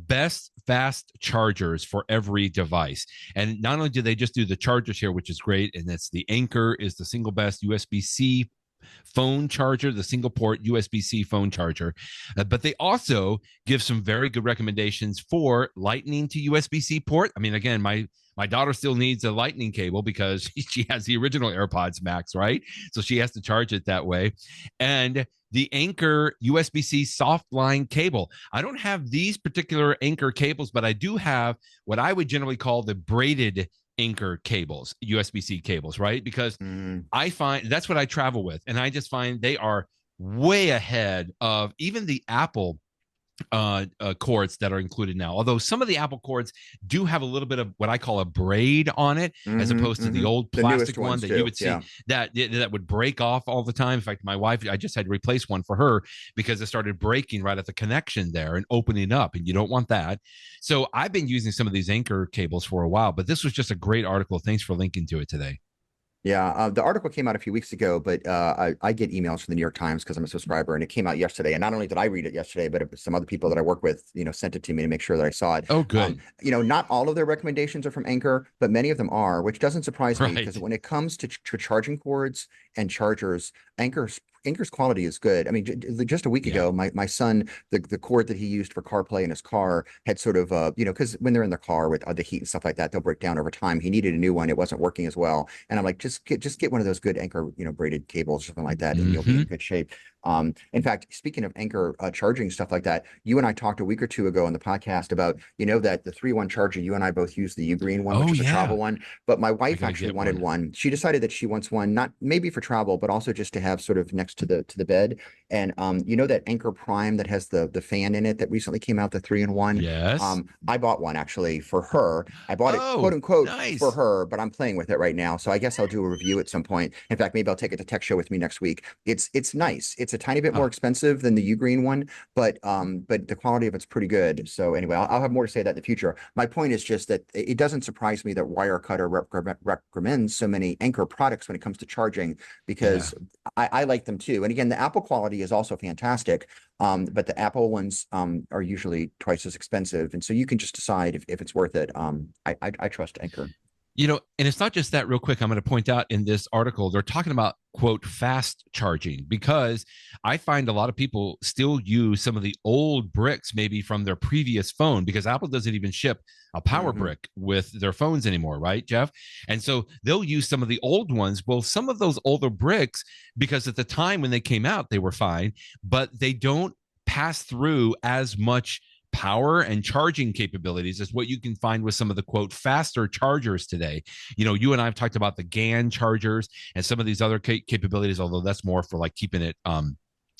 best fast chargers for every device. And not only do they just do the chargers here, which is great, and that's the Anchor is the single best USB-C phone charger, the single port USB-C phone charger, but they also give some very good recommendations for Lightning to USB-C port. I mean, again, my daughter still needs a lightning cable because she has the original AirPods Max, right? So she has to charge it that way. And the Anchor USB-C soft line cable. I don't have these particular Anchor cables, but I do have what I would generally call the braided Anchor cables, USB-C cables, right? Because I find that's what I travel with. And I just find they are way ahead of even the Apple cords that are included now. Although some of the Apple cords do have a little bit of what I call a braid on it, as opposed to the old plastic one that you would see that would break off all the time. In fact, my wife, I just had to replace one for her because it started breaking right at the connection there and opening up, and you don't want that. So I've been using some of these Anchor cables for a while, but this was just a great article. Thanks for linking to it today. Yeah, the article came out a few weeks ago, but I get emails from the New York Times because I'm a subscriber, and it came out yesterday. And not only did I read it yesterday, but some other people that I work with, sent it to me to make sure that I saw it. Oh, good. Not all of their recommendations are from Anchor, but many of them are, which doesn't surprise me because when it comes to charging cords and chargers, Anchor's quality is good. I mean, just a week ago, my son, the cord that he used for CarPlay in his car had sort of, because when they're in the car with the heat and stuff like that, they'll break down over time. He needed a new one. It wasn't working as well. And I'm like, just get one of those good Anchor, braided cables or something like that, and you'll be in good shape. In fact, speaking of Anchor charging stuff like that, you and I talked a week or two ago on the podcast about, that the 3-1 charger, you and I both use the Ugreen one, which Oh is a travel yeah, one. But my I wife gotta actually get wanted one. one. She decided that she wants one, not maybe for travel, but also just to have sort of next to the bed. And that Anchor Prime that has the fan in it that recently came out, the 3-in-1. Yes. I bought one actually for her. I bought it quote Oh, unquote for nice. her, but I'm playing with it right now. So I guess I'll do a review at some point. In fact, maybe I'll take it to Tech Show with me next week. It's nice. It's a tiny bit more Ah, expensive than the Ugreen one, but the quality of it's pretty good. So anyway, I'll have more to say that in the future. My point is just that it doesn't surprise me that Wirecutter recommends so many Anchor products when it comes to charging, yeah. because I like them too. And again, the Apple quality is also fantastic. But the Apple ones are usually twice as expensive, and so you can just decide if it's worth it. I trust Anchor. And it's not just that. Real quick, I'm going to point out in this article, they're talking about, quote, fast charging, because I find a lot of people still use some of the old bricks, maybe from their previous phone, because Apple doesn't even ship a power Hmm. brick with their phones anymore, right, Jeff? And so they'll use some of the old ones. Well, some of those older bricks, because at the time when they came out, they were fine, but they don't pass through as much power and charging capabilities as what you can find with some of the, quote, faster chargers today. You and I have talked about the GAN chargers and some of these other capabilities, although that's more for like keeping it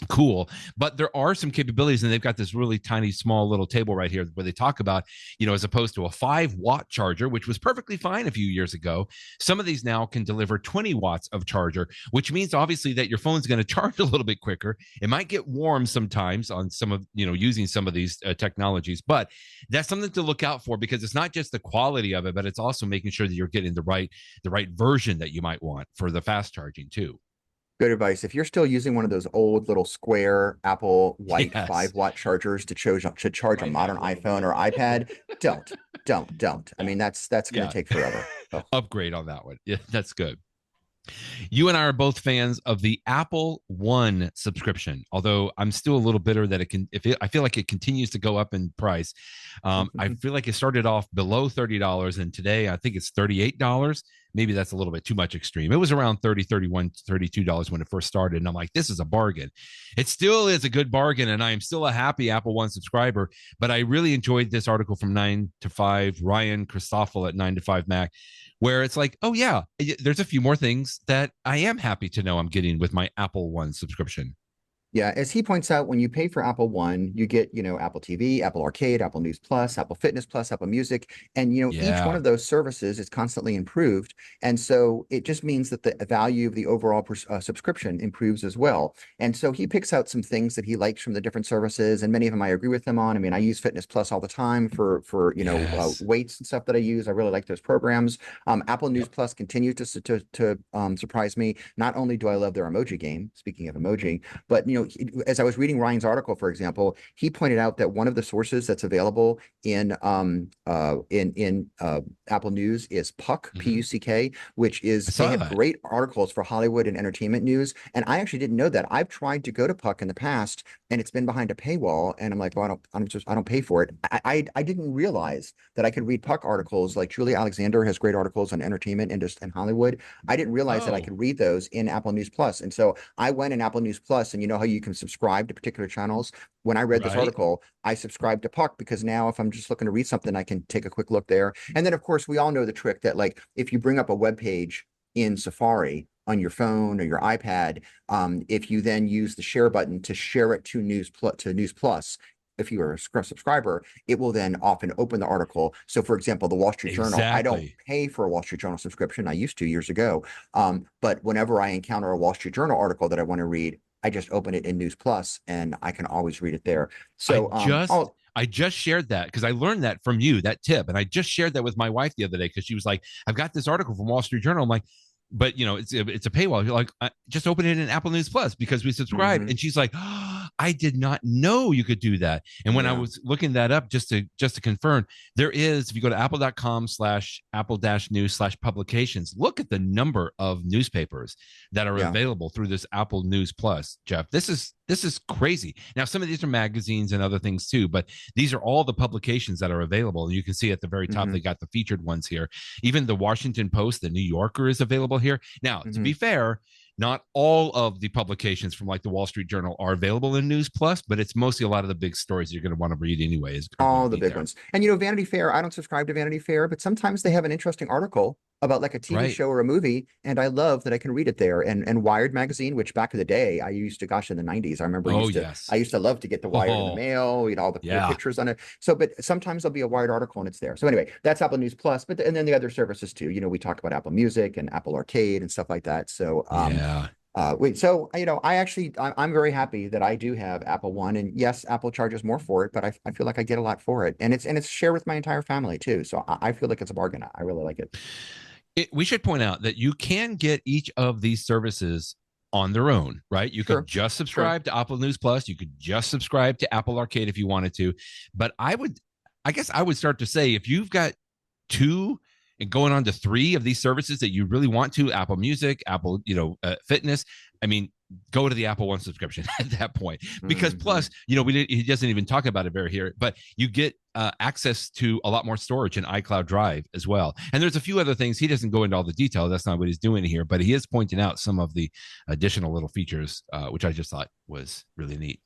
cool. But there are some capabilities, and they've got this really tiny small little table right here where they talk about, as opposed to a 5-watt charger, which was perfectly fine a few years ago, some of these now can deliver 20 watts of charger, which means obviously that your phone's going to charge a little bit quicker. It might get warm sometimes on some of, using some of these technologies, but that's something to look out for, because it's not just the quality of it, but it's also making sure that you're getting the right version that you might want for the fast charging too. Good advice. If you're still using one of those old little square Apple white Yes. 5-watt chargers to charge a Try that modern for a little iPhone bit. or iPad, don't. I mean, that's going to Yeah. take forever. Oh. Upgrade on that one. Yeah, that's good. You and I are both fans of the Apple One subscription, although I'm still a little bitter that I feel like it continues to go up in price. I feel like it started off below $30, and today I think it's $38. Maybe that's a little bit too much extreme. It was around $30, $31, $32 when it first started, and I'm like, this is a bargain. It still is a good bargain, and I am still a happy Apple One subscriber, but I really enjoyed this article from 9 to 5, Ryan Christoffel at 9 to 5 Mac, where it's like, oh yeah, there's a few more things that I am happy to know I'm getting with my Apple One subscription. Yeah, as he points out, when you pay for Apple One, you get, Apple TV, Apple Arcade, Apple News Plus, Apple Fitness Plus, Apple Music, and each one Yeah. of those services is constantly improved, and so it just means that the value of the overall subscription improves as well. And so he picks out some things that he likes from the different services, and many of them I agree with him on. I mean, I use Fitness Plus all the time for Yes. weights and stuff that I use. I really like those programs. Apple News Yep. Plus continues to surprise me. Not only do I love their emoji game, speaking of emoji, but as I was reading Ryan's article, for example, he pointed out that one of the sources that's available in Apple News is Puck, Hmm. Puck, which I is they saw have that. great articles for Hollywood and entertainment news. And I actually didn't know that. I've tried to go to Puck in the past, and it's been behind a paywall. And I'm like, well, I don't pay for it. I didn't realize that I could read Puck articles. Like Julie Alexander has great articles on entertainment and Hollywood. I didn't realize that I Oh, could read those in Apple News Plus. And so I went in Apple News Plus, and you know how you can subscribe to particular channels. When I read this right. article, I subscribed to Puck, because now if I'm just looking to read something, I can take a quick look there. And then, of course, we all know the trick that, like, if you bring up a web page in Safari on your phone or your iPad, if you then use the share button to share it to News Plus, if you are a subscriber, it will then often open the article. So, for example, the Wall Street Journal, I don't Exactly. pay for a Wall Street Journal subscription. I used to years ago. But whenever I encounter a Wall Street Journal article that I want to read, I just open it in News Plus, and I can always read it there. I So, just I just shared that because I learned that from you, that tip. And I just shared that with my wife the other day because she was like, I've got this article from Wall Street Journal. I'm like, but it's a paywall. You're like, just open it in Apple News Plus because we subscribe. mhm, And she's like, oh, I did not know you could do that. And when I yeah, was looking that up, just to confirm, there is, if you go to apple.com/apple-news/publications, look at the number of newspapers that are yeah. available through this Apple News Plus, Jeff. This is crazy. Now, some of these are magazines and other things too, but these are all the publications that are available. And you can see at the very top, Hmm. they got the featured ones here. Even the Washington Post, the New Yorker is available here. Now, to Hmm. be fair, Not all of the publications from like the Wall Street Journal are available in News Plus, but it's mostly a lot of the big stories you're going to want to read anyway are going All to the be big there. ones. And Vanity Fair, I don't subscribe to Vanity Fair, but sometimes they have an interesting article about like a TV show or a movie, and I love that I can read it there. And Wired magazine, which back in the day I used to, gosh, in the 90s, I remember I used to love to get the Wired in the mail, all the cool pictures on it. So, but sometimes there'll be a Wired article and it's there. So anyway, that's Apple News Plus, but and then the other services too. We talked about Apple Music and Apple Arcade and stuff like that. So I'm very happy that I do have Apple One, and yes, Apple charges more for it, but I feel like I get a lot for it, and it's shared with my entire family too. So I feel like it's a bargain. I really like it. We should point out that you can get each of these services on their own, right? You could just subscribe to Apple News Plus. You could just subscribe to Apple Arcade if you wanted to. But I guess I would start to say, if you've got 2 and going on to 3 of these services that you really want to, Apple Music, Apple, Fitness, I mean, go to the Apple One subscription at that point, because plus, he doesn't even talk about it very here, but you get access to a lot more storage in iCloud Drive as well. And there's a few other things. He doesn't go into all the detail. That's not what he's doing here, but he is pointing out some of the additional little features, which I just thought was really neat.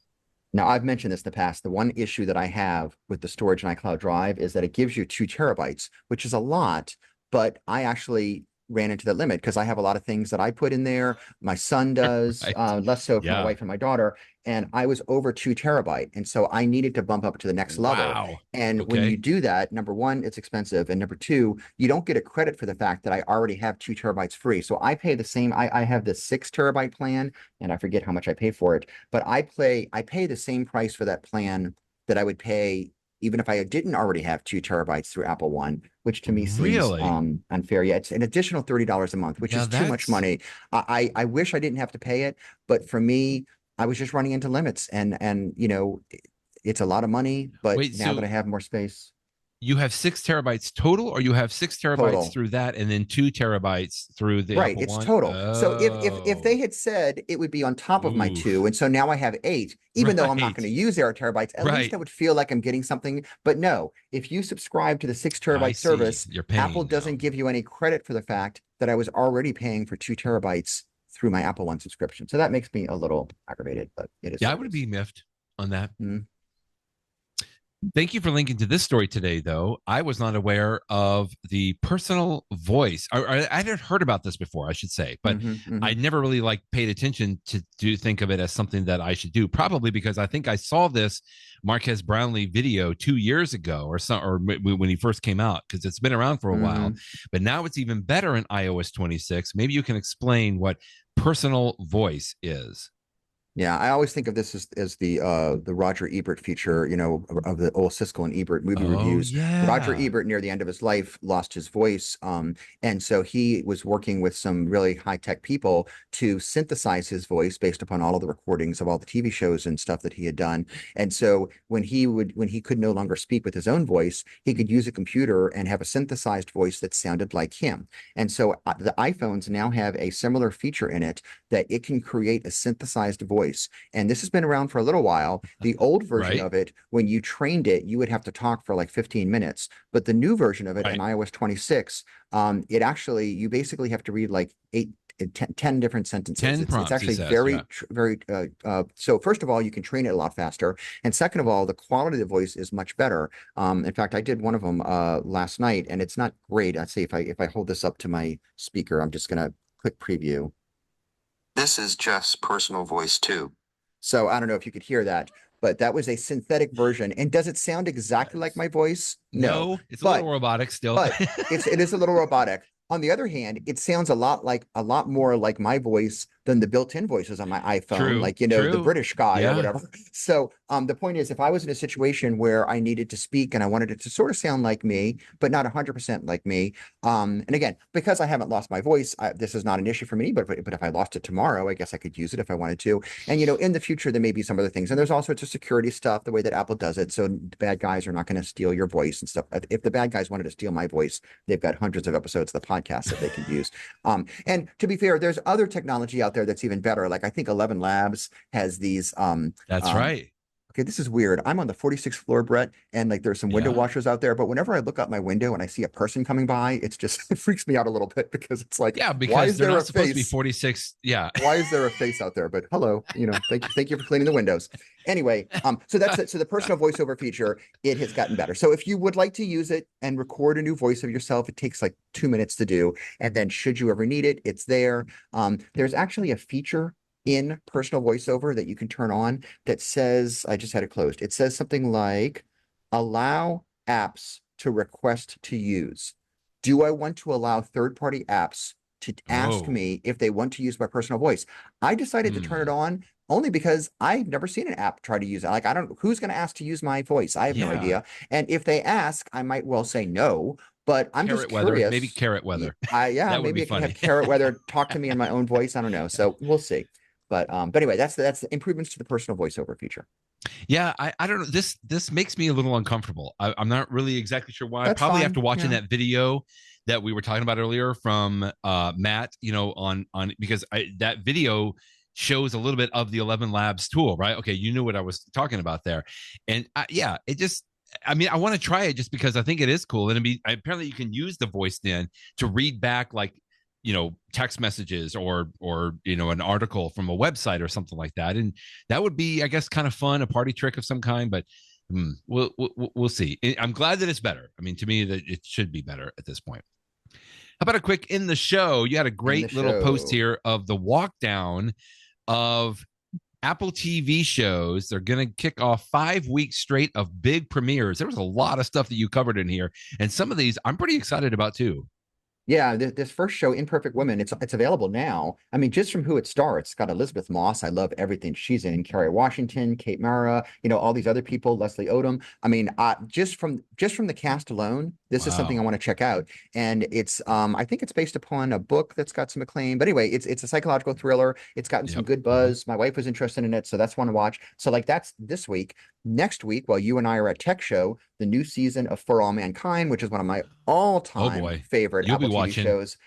Now, I've mentioned this in the past. The one issue that I have with the storage in iCloud Drive is that it gives you 2 terabytes, which is a lot, but I actually ran into the limit because I have a lot of things that I put in there. My son does, less so for my wife and my daughter, and I was over 2 terabyte. And so I needed to bump up to the next level. And when you do that, number one, it's expensive. And number two, you don't get a credit for the fact that I already have 2 terabytes free. So I pay the same, I have the 6 terabyte plan, and I forget how much I pay for it, but I pay the same price for that plan that I would pay even if I didn't already have 2 terabytes through Apple One, which to me seems unfair. Yeah, it's an additional $30 a month, which is too much money. I wish I didn't have to pay it, but for me, I was just running into limits, and it's a lot of money. But now that I have more space. You have 6 terabytes total, or you have 6 terabytes through that, and then 2 terabytes through the Apple it's One? Total. So if they had said it would be on top of my 2, and so now I have 8, even though I'm not going to use their terabytes, at least I would feel like I'm getting something. But no, if you subscribe to the 6 terabyte service, Apple doesn't give you any credit for the fact that I was already paying for 2 terabytes through my Apple One subscription. So that makes me a little aggravated, but it is. Yeah, I would be miffed on that. Thank you for linking to this story today, though. I was not aware of the personal voice. I hadn't heard about this before, I should say, but I never really paid attention to think of it as something that I should do. Probably because I think I saw this Marques Brownlee video 2 years ago or when he first came out, because it's been around for a while. But now it's even better in iOS 26. Maybe you can explain what personal voice is. Yeah, I always think of this as the Roger Ebert feature, of the old Siskel and Ebert movie reviews. Yeah. Roger Ebert, near the end of his life, lost his voice, and so he was working with some really high-tech people to synthesize his voice based upon all of the recordings of all the TV shows and stuff that he had done. And so when he could no longer speak with his own voice, he could use a computer and have a synthesized voice that sounded like him. And so the iPhones now have a similar feature in it that it can create a synthesized voice. And this has been around for a little while. The old version of it, when you trained it, you would have to talk for like 15 minutes. But the new version of it in iOS 26, you basically have to read like 10 different sentences. 10 prompts, it's actually very, so first of all, you can train it a lot faster. And second of all, the quality of the voice is much better. In fact, I did one of them last night, and it's not great. I'd say if I hold this up to my speaker, I'm just going to click preview. This is Jeff's personal voice too. So I don't know if you could hear that, but that was a synthetic version. And does it sound exactly like my voice? No, it's a little robotic still. But it is a little robotic. On the other hand, it sounds a lot more like my voice than the built-in voices on my iPhone, the British guy or whatever. So the point is, if I was in a situation where I needed to speak and I wanted it to sort of sound like me, but not 100% like me, and again, because I haven't lost my voice, this is not an issue for me, but if I lost it tomorrow, I guess I could use it if I wanted to. And, in the future, there may be some other things. And there's all sorts of security stuff, the way that Apple does it. So the bad guys are not going to steal your voice and stuff. If the bad guys wanted to steal my voice, they've got hundreds of episodes of the podcast that they can use. And to be fair, there's other technology out there that's even better. Like I think 11 Labs has these. That's right. okay, this is weird. I'm on the 46th floor, Brett, and like there's some window Yeah. washers out there. But whenever I look out my window and I see a person coming by, it's just it freaks me out a little bit because it's like, Yeah, why because is they're there not a supposed to be face? 46. Yeah. Why is there a face out there? But hello, thank you for cleaning the windows. Anyway, so that's it. So the personal voiceover feature, it has gotten better. So if you would like to use it and record a new voice of yourself, it takes like 2 minutes to do. And then should you ever need it, it's there. There's actually a feature in personal voiceover that you can turn on that says, I just had it closed. It says something like, allow apps to request to use. Do I want to allow third-party apps to ask Oh. me if they want to use my personal voice? I decided to turn it on only because I've never seen an app try to use it. Like, I don't, who's going to ask to use my voice? I have no Yeah. idea. And if they ask, I might well say no, but I'm just Carrot weather. Maybe curious. carrot weather. Yeah, That would maybe be I can have funny. carrot weather talk to me in my own voice. I don't know. So we'll see. But anyway, that's the improvements to the personal voiceover feature. Yeah, I don't know. This makes me a little uncomfortable. I'm not really exactly sure why. That's Probably after fine. watching Yeah. that video that we were talking about earlier from Matt, on because that video shows a little bit of the 11 Labs tool, right? Okay, you knew what I was talking about there, and yeah, it just. I mean, I want to try it just because I think it is cool, and apparently you can use the voice then to read back like text messages or an article from a website or something like that, and that would be, I guess, kind of fun, a party trick of some kind. But we'll see. I'm glad that it's better. I mean, to me, that it should be better at this point. How about a quick in the show? You had a In the great little post show. here of the walk down of Apple TV shows. They're going to kick off 5 weeks straight of big premieres. There was a lot of stuff that you covered in here, and some of these I'm pretty excited about too. Yeah, this first show, Imperfect Women, it's available now. I mean, just from who it stars, it's got Elizabeth Moss. I love everything she's in. Kerry Washington, Kate Mara, all these other people, Leslie Odom. I mean, just from the cast alone, this is something I Wow. want to check out. And it's I think it's based upon a book that's got some acclaim. But anyway, it's a psychological thriller. It's gotten some Yep. good buzz. My wife was interested in it, so that's one to watch. So like that's this week. Next week, while you and I are at Tech Show, the new season of For All Mankind, which is one of my Oh all-time boy. favorite You'll be Apple TV watching shows.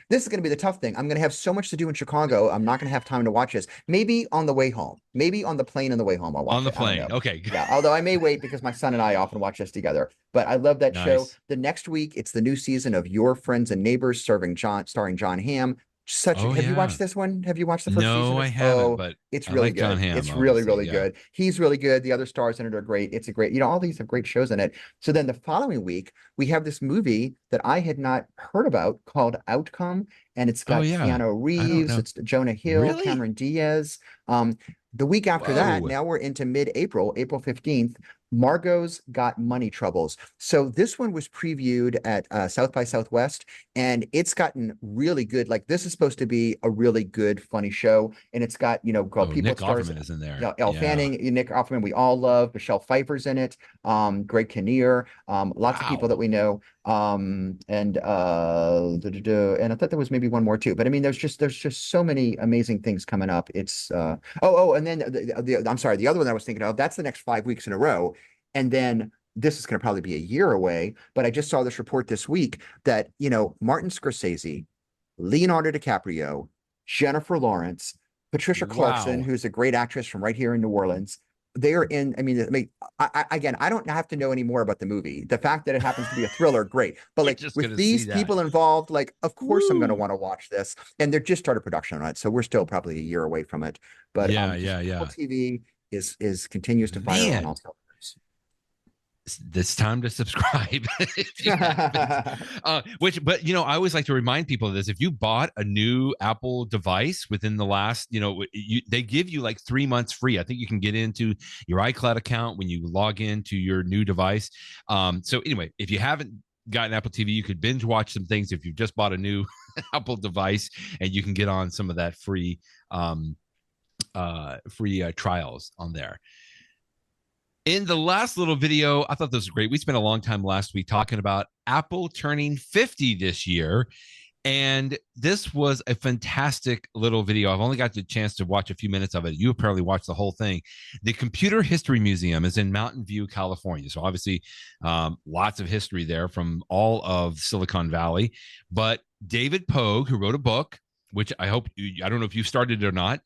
This is going to be the tough thing. I'm going to have so much to do in Chicago. I'm not going to have time to watch this. Maybe on the way home. Maybe on the plane on the way home, I'll on watch the it. I don't plane. know. Okay. Yeah, although I may wait because my son and I often watch this together. But I love that show. Nice. The next week, it's the new season of Your Friends and Neighbors, starring John Hamm. Oh Have you watched yeah. this one? Have you watched the first season? No, I haven't, but It's I really like John good. Hamm, It's really, obviously. really Yeah. good. He's really good. The other stars in it are great. It's a great, all these have great shows in it. So then the following week, we have this movie that I had not heard about called Outcome, and it's Oh got yeah. Keanu I don't Reeves, know. it's Jonah Hill, Really? Cameron Diaz. The week after that, Whoa. now we're into mid-April, April 15th. Margot's Got Money Troubles. So this one was previewed at South by Southwest, and it's gotten really good. Like this is supposed to be a really good, funny show, and it's got Oh, people. Nick It stars Offerman is in there. Elle Yeah. Fanning, Nick Offerman, we all love. Michelle Pfeiffer's in it. Greg Kinnear, lots of people that Wow. we know. And and I thought there was maybe one more too. But I mean, there's just so many amazing things coming up. It's and then I'm sorry, the other one I was thinking of, that's the next 5 weeks in a row. And then this is going to probably be a year away, but I just saw this report this week that, Martin Scorsese, Leonardo DiCaprio, Jennifer Lawrence, Patricia Clarkson, Wow. who's a great actress from right here in New Orleans. They are in, again, I don't have to know any more about the movie. The fact that it happens to be a thriller, great. But We're like just with gonna see these that. people involved, like, of course I'm going to Woo. want to watch this. And they're just started production on it. So we're still probably a year away from it. But Yeah, just yeah, Apple yeah. TV is continues to fire on Man, all cylinders. it's time to subscribe if you haven't. But I always like to remind people of this. If you bought a new Apple device within the last, they give you like 3 months free. I think you can get into your iCloud account when you log into your new device. So anyway, if you haven't got an Apple TV, you could binge watch some things if you've just bought a new Apple device, and you can get on some of that free trials on there. In the last little video, I thought this was great. We spent a long time last week talking about Apple turning 50 this year. And this was a fantastic little video. I've only got the chance to watch a few minutes of it. You apparently watched the whole thing. The Computer History Museum is in Mountain View, California. So obviously, lots of history there from all of Silicon Valley. But David Pogue, who wrote a book, which I don't know if you started it or not.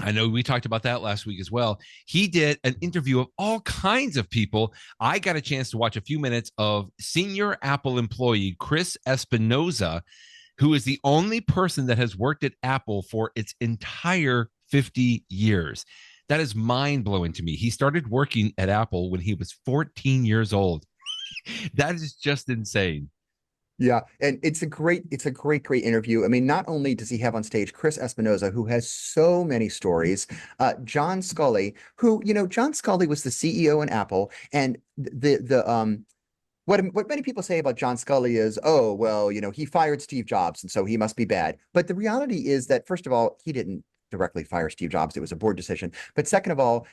I know we talked about that last week as well. He did an interview of all kinds of people. I got a chance to watch a few minutes of senior Apple employee Chris Espinoza, who is the only person that has worked at Apple for its entire 50 years. That is mind blowing to me. He started working at Apple when he was 14 years old. That is just insane. Yeah, and it's a great interview. I mean, not only does he have on stage Chris Espinoza, who has so many stories, John Sculley, who, John Sculley was the CEO in Apple, and what many people say about John Sculley is, oh, well, he fired Steve Jobs, and so he must be bad. But the reality is that, first of all, he didn't directly fire Steve Jobs. It was a board decision. But second of all,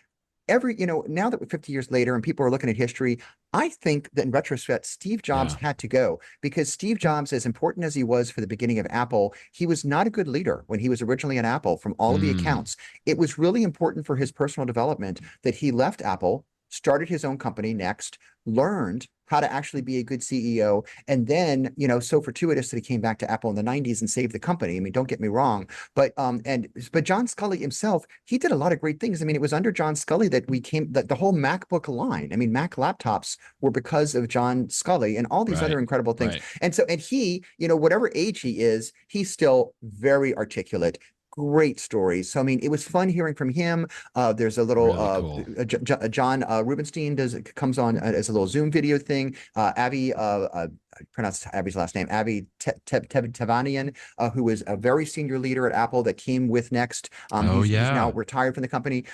now that we're 50 years later and people are looking at history, I think that in retrospect, Steve Jobs had to go, because Steve Jobs, as important as he was for the beginning of Apple, he was not a good leader when he was originally at Apple from all of the accounts. It was really important for his personal development that he left Apple, started his own company next, learned how to actually be a good CEO. And then, so fortuitous that he came back to Apple in the 90s and saved the company. I mean, don't get me wrong. But John Sculley himself, he did a lot of great things. I mean, it was under John Sculley that the whole MacBook line. I mean, Mac laptops were because of John Sculley and all these other incredible things. And he, whatever age he is, he's still very articulate. Great stories. So, I mean, it was fun hearing from him. There's a little Really cool. John Rubenstein comes on as a little Zoom video thing. Abby, I pronounced Abby's last name, Abby Tevanian, who is a very senior leader at Apple that came with Next. He's now retired from the company.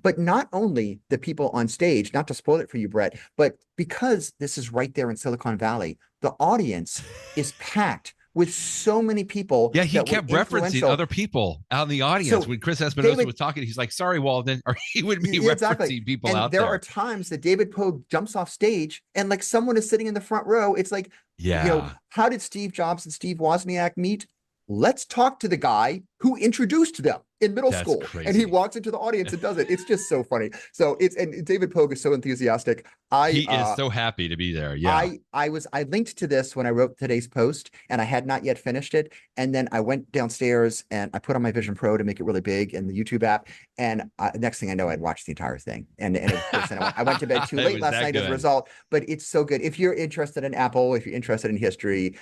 But not only the people on stage, not to spoil it for you, Brett, but because this is right there in Silicon Valley, the audience is packed with so many people. Yeah, he kept referencing other people out in the audience. When Chris Espinosa was talking, he's like, sorry, Walden, or he would be referencing people out there. There are times that David Pogue jumps off stage and like someone is sitting in the front row. It's like, how did Steve Jobs and Steve Wozniak meet? Let's talk to the guy who introduced them in middle school. Crazy. And he walks into the audience and does it. It's just so funny. So and David Pogue is so enthusiastic. He is so happy to be there. Yeah. I linked to this when I wrote today's post, and I had not yet finished it. And then I went downstairs and I put on my Vision Pro to make it really big in the YouTube app. And next thing I know, I'd watched the entire thing. And of course, I went to bed too late last night as a result. But it's so good. If you're interested in Apple, if you're interested in history,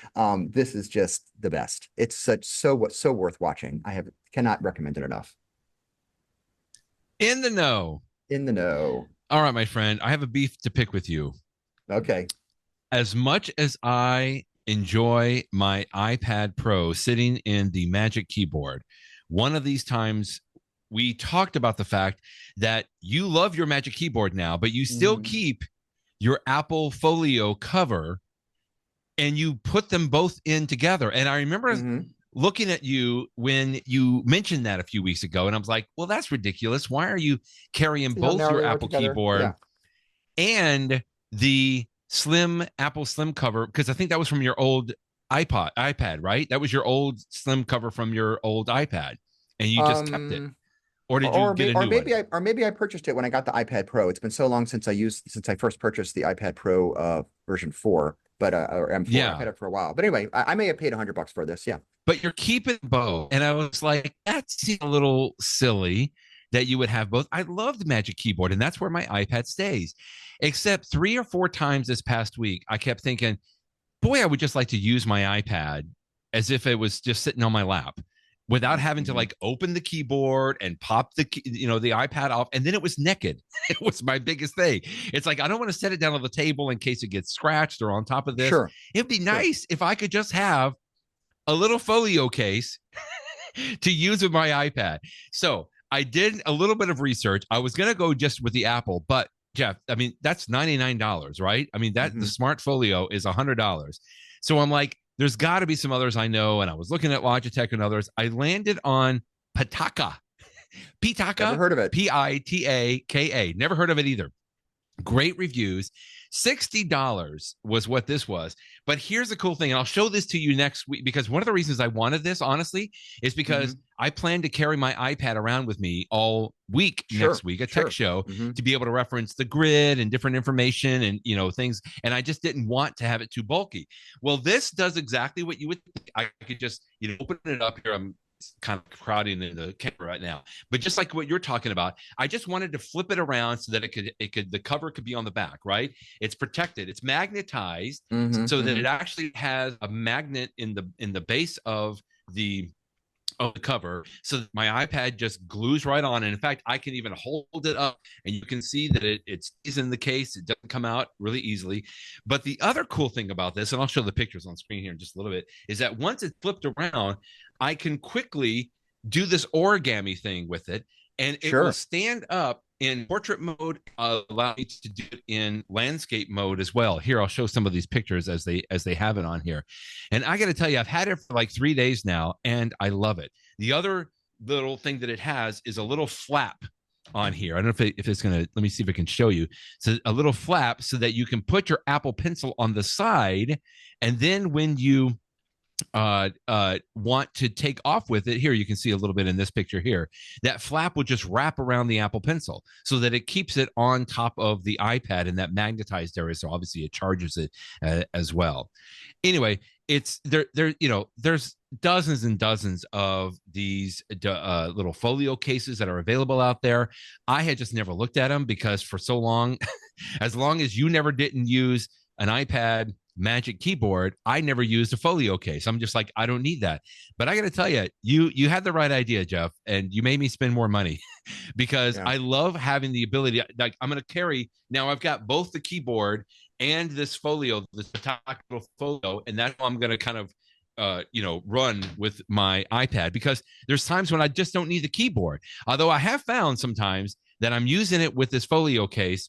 this is just the best. It's so worth watching. I cannot recommend it enough. In the know. All right, my friend, I have a beef to pick with you. Okay. As much as I enjoy my iPad Pro sitting in the Magic Keyboard, one of these times we talked about the fact that you love your Magic Keyboard now, but you still keep your Apple Folio cover and you put them both in together. And I remember looking at you when you mentioned that a few weeks ago, and I was like, well, that's ridiculous. Why are you carrying both your Apple keyboard and the Apple Slim cover? Because I think that was from your old iPad, right? That was your old Slim cover from your old iPad, and you just kept it. Or did you get a new one? Or maybe I purchased it when I got the iPad Pro. It's been so long since I first purchased the iPad Pro version 4, but or M4. I've had it for a while. But anyway, I may have paid $100 for this. Yeah. But you're keeping both. And I was like, that seems a little silly that you would have both. I love the Magic Keyboard, and that's where my iPad stays. Except 3 or 4 times this past week, I kept thinking, boy, I would just like to use my iPad as if it was just sitting on my lap without having to like open the keyboard and pop the iPad off. And then it was naked. It was my biggest thing. It's like, I don't want to set it down on the table in case it gets scratched or on top of this. Sure. It'd be nice if I could just have a little folio case to use with my iPad. So I did a little bit of research. I was going to go just with the Apple, but Jeff, I mean, that's $99, right? I mean, the Smart Folio is $100. So I'm like, there's got to be some others I know. And I was looking at Logitech and others. I landed on PITAKA. PITAKA. Never heard of it. PITAKA. Never heard of it either. Great reviews. $60 was what this was. But here's the cool thing, and I'll show this to you next week, because one of the reasons I wanted this, honestly, is because I plan to carry my iPad around with me all week next week, a tech show, to be able to reference the grid and different information and, things. And I just didn't want to have it too bulky. Well, this does exactly what you would think. I could just, open it up here. I'm kind of crowding in the camera right now. But just like what you're talking about, I just wanted to flip it around so that the cover could be on the back, right? It's protected, it's magnetized, so that it actually has a magnet in the base of the cover, so that my iPad just glues right on. And in fact, I can even hold it up and you can see that it stays in the case. It doesn't come out really easily. But the other cool thing about this, and I'll show the pictures on screen here in just a little bit, is that once it's flipped around, I can quickly do this origami thing with it, and it will stand up in portrait mode, allow me to do it in landscape mode as well. Here, I'll show some of these pictures as they have it on here. And I got to tell you, I've had it for like 3 days now, and I love it. The other little thing that it has is a little flap on here. I don't know if it's going to, let me see if I can show you. So a little flap so that you can put your Apple Pencil on the side, and then when you want to take off with it, here you can see a little bit in this picture here, that flap will just wrap around the Apple Pencil so that it keeps it on top of the iPad in that magnetized area. So obviously it charges it as well. Anyway, it's there you know, there's dozens and dozens of these little folio cases that are available out there. I had just never looked at them because for so long as long as you didn't use an iPad Magic Keyboard, I never used a folio case. I'm just like, I don't need that. But I got to tell you, you had the right idea, Jeff, and you made me spend more money because I love having the ability. Like, I'm going to carry now. I've got both the keyboard and this folio, this PITAKA folio, and that's how I'm going to kind of run with my iPad, because there's times when I just don't need the keyboard. Although I have found sometimes that I'm using it with this folio case,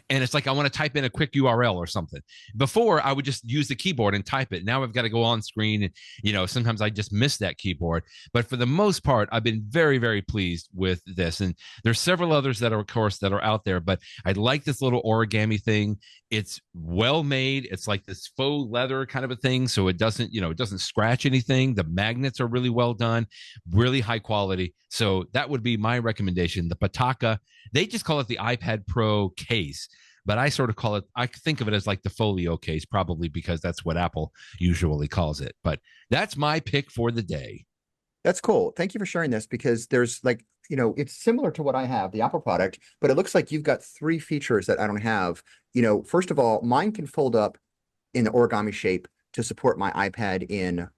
and it's like I want to type in a quick URL or something. Before, I would just use the keyboard and type it. Now I've got to go on screen, and sometimes I just miss that keyboard. But for the most part, I've been very, very pleased with this. And there's several others that are, of course, that are out there. But I like this little origami thing. It's well made. It's like this faux leather kind of a thing, so it doesn't scratch anything. The magnets are really well done, really high quality. So that would be my recommendation. The PITAKA. They just call it the iPad Pro case, but I sort of call it, I think of it as like the folio case, probably because that's what Apple usually calls it. But that's my pick for the day. That's cool. Thank you for sharing this, because there's like, it's similar to what I have, the Apple product, but it looks like you've got 3 features that I don't have. First of all, mine can fold up in the origami shape to support my iPad in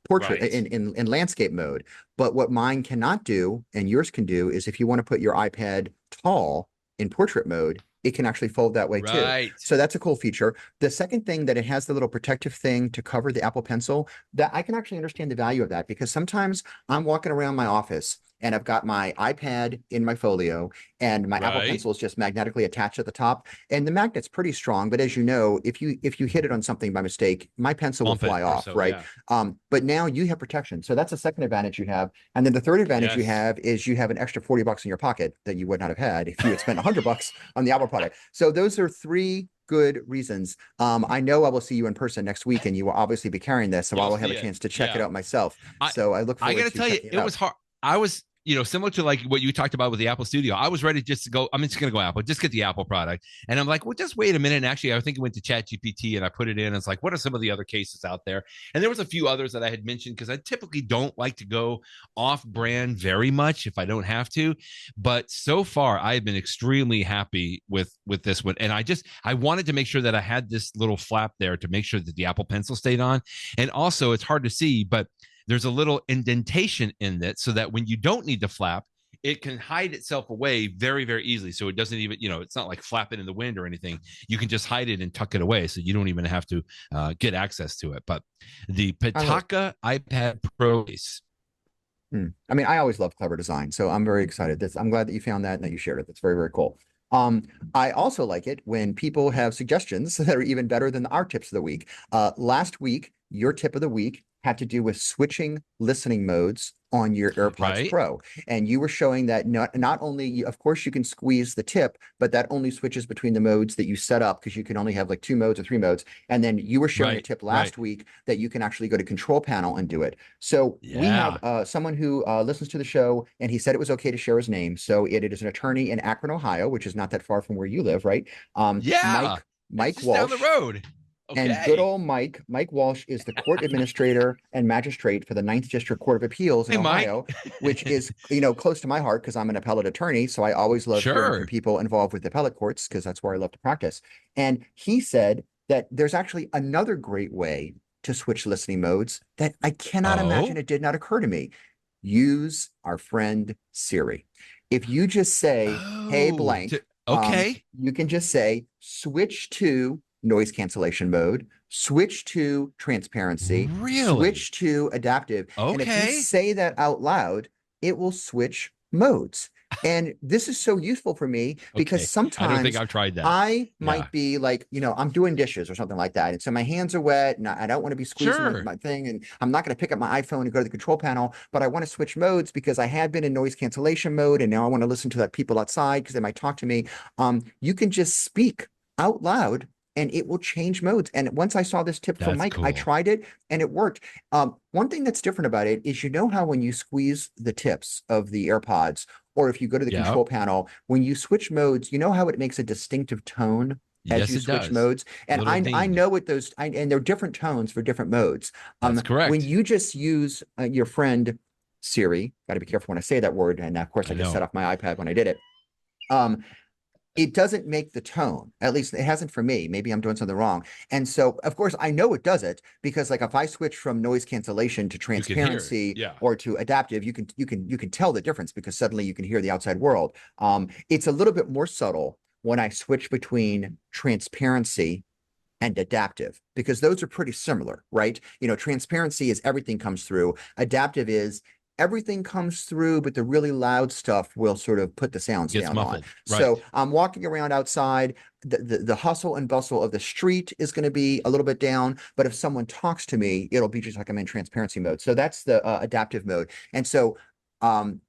portrait, in landscape mode. But what mine cannot do, and yours can do, is if you want to put your iPad tall in portrait mode, it can actually fold that way too. So that's a cool feature. The second thing, that it has the little protective thing to cover the Apple Pencil, that I can actually understand the value of that, because sometimes I'm walking around my office and I've got my iPad in my folio and my Apple Pencil is just magnetically attached at the top, and the magnet's pretty strong. But as you know, if you hit it on something by mistake, my pencil will fly off, right? Yeah. But now you have protection. So that's the second advantage you have. And then the third advantage you have is you have an extra $40 in your pocket that you would not have had if you had spent $100 on the Apple product. So those are 3 good reasons. I know I will see you in person next week, and you will obviously be carrying this, so I will have a chance to check it out myself. So I look forward to checking it out. I got to tell you, it was hard. I was similar to like what you talked about with the Apple Studio. I was ready just to go, I'm just going to go Apple, just get the Apple product. And I'm like, well, just wait a minute. And actually, I think I went to ChatGPT and I put it in. It's like, what are some of the other cases out there? And there was a few others that I had mentioned, because I typically don't like to go off brand very much if I don't have to. But so far, I've been extremely happy with this one. And I wanted to make sure that I had this little flap there to make sure that the Apple Pencil stayed on. And also, it's hard to see, but there's a little indentation in it so that when you don't need the flap, it can hide itself away very, very easily. So it doesn't even, it's not like flapping in the wind or anything. You can just hide it and tuck it away, so you don't even have to get access to it. But the PITAKA iPad Pro case. I mean, I always love clever design, so I'm very excited. I'm glad that you found that and that you shared it. That's very, very cool. I also like it when people have suggestions that are even better than our tips of the week. Last week, your tip of the week had to do with switching listening modes on your AirPods Pro. And you were showing that not only, of course, you can squeeze the tip, but that only switches between the modes that you set up, because you can only have like 2 modes or 3 modes. And then you were showing a tip last week that you can actually go to Control Panel and do it. So we have someone who listens to the show, and he said it was okay to share his name. So it is an attorney in Akron, Ohio, which is not that far from where you live, right? Mike It's Walsh. down the road. And good Okay. old Mike Walsh is the court administrator and magistrate for the Ninth District Court of Appeals in Hey, Mike. Ohio, which is, close to my heart because I'm an appellate attorney. So I always love hearing from Sure. people involved with appellate courts because that's where I love to practice. And he said that there's actually another great way to switch listening modes that I cannot imagine Oh. it did not occur to me. Use our friend Siri. If you just say, hey, Oh. blank, Okay. you can just say, switch to noise cancellation mode, switch to transparency, Really? switch to adaptive. And if you Okay. say that out loud, it will switch modes. And this is so useful for me because Okay. I don't think sometimes I've tried that. I Yeah. might be like, I'm doing dishes or something like that. And so my hands are wet and I don't want to be squeezing Sure. my thing. And I'm not going to pick up my iPhone and go to the control panel, but I want to switch modes because I had been in noise cancellation mode. And now I want to listen to that people outside because they might talk to me. You can just speak out loud and it will change modes. And once I saw this tip from That's Mike, I cool. tried it and it worked. One thing that's different about it is, how when you squeeze the tips of the AirPods, or if you go to the Yeah. control panel, when you switch modes, how it makes a distinctive tone as Yes, you it switch does. modes. And Little I ding. know what and they're different tones for different modes. That's When correct. you just use your friend Siri, got to be careful when I say that word. And of course, I I just set know. off my iPad when I did it. It doesn't make the tone. At least it hasn't for me. Maybe I'm doing something wrong. And so, of course, I know it does it because, like, if I switch from noise cancellation to You can hear it. transparency Yeah. or to adaptive, you can tell the difference because suddenly you can hear the outside world. It's a little bit more subtle when I switch between transparency and adaptive because those are pretty similar, right? Transparency is everything comes through. Adaptive is everything comes through, but the really loud stuff will sort of put the sounds Gets down on. muffled. Right. So I'm walking around outside. The hustle and bustle of the street is going to be a little bit down, but if someone talks to me, it'll be just like I'm in transparency mode. So that's the adaptive mode. And so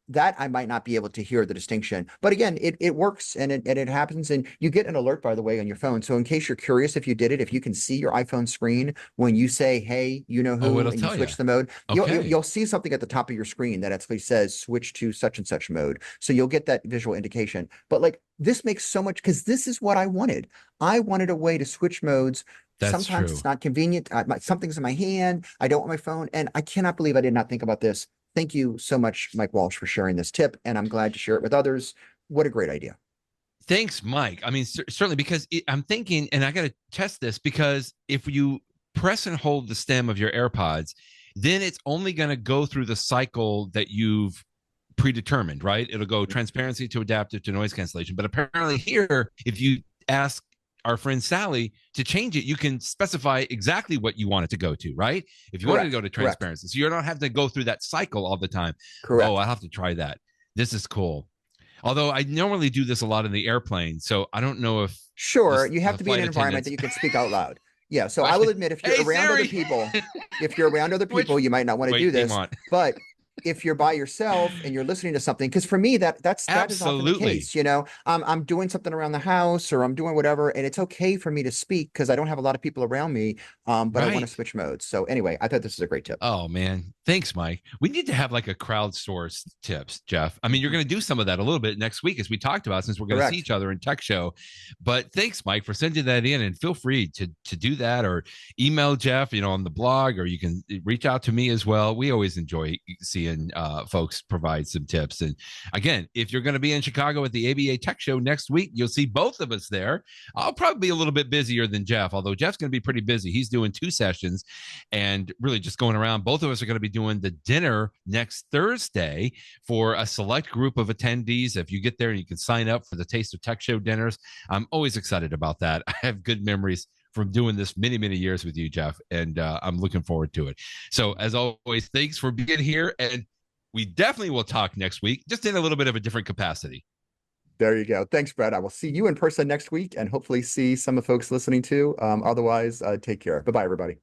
that I might not be able to hear the distinction, but again, it works and it happens. And you get an alert, by the way, on your phone. So in case you're curious, if you did it, if you can see your iPhone screen when you say, hey, Oh, who, it'll and you tell you. switch the mode, Okay. you'll see something at the top of your screen that actually says switch to such and such mode. So you'll get that visual indication. But like this makes so much because this is what I wanted. I wanted a way to switch modes. That's Sometimes true. it's not convenient. Something's in my hand. I don't want my phone. And I cannot believe I did not think about this. Thank you so much, Mike Walsh, for sharing this tip. And I'm glad to share it with others. What a great idea. Thanks, Mike. I mean, certainly because I'm thinking, and I got to test this because if you press and hold the stem of your AirPods, then it's only going to go through the cycle that you've predetermined, right? It'll go transparency to adaptive to noise cancellation. But apparently here, if you ask our friend Sally to change it, you can specify exactly what you want it to go to, right? If you wanted to Correct. go to Correct. transparency, so you don't have to go through that cycle all the time. Oh, Correct. I'll have to try that. This is cool. Although I normally do this a lot in the airplane, so I don't know if Sure. You have the to be in flight an environment attendants. that you can speak out loud. Yeah. So I Right? will admit, if you're Hey around other Siri, people, if you're around other which people, you might not want to do wait, game this. on. But if you're by yourself and you're listening to something, because for me that is often the Absolutely. case. I'm doing something around the house or I'm doing whatever, and it's okay for me to speak because I don't have a lot of people around me. But I want to Right. switch modes. So anyway, I thought this is a great tip. Oh man, thanks, Mike. We need to have like a crowdsourced tips, Jeff. I mean, you're going to do some of that a little bit next week, as we talked about, since we're going to see Correct. each other in Tech Show. But thanks, Mike, for sending that in, and feel free to do that or email Jeff, on the blog, or you can reach out to me as well. We always enjoy seeing folks provide some tips. And again, if you're going to be in Chicago at the ABA Tech Show next week, you'll see both of us there. I'll probably be a little bit busier than Jeff, although Jeff's going to be pretty busy. He's doing 2 sessions and really just going around. Both of us are going to be doing the dinner next Thursday for a select group of attendees. If you get there, you can sign up for the Taste of Tech Show dinners. I'm always excited about that. I have good memories from doing this many, many years with you, Jeff, and I'm looking forward to it. So as always, thanks for being here, and we definitely will talk next week, just in a little bit of a different capacity. There you go. Thanks, Brad. I will see you in person next week and hopefully see some of the folks listening too. Otherwise, take care. Bye-bye, everybody.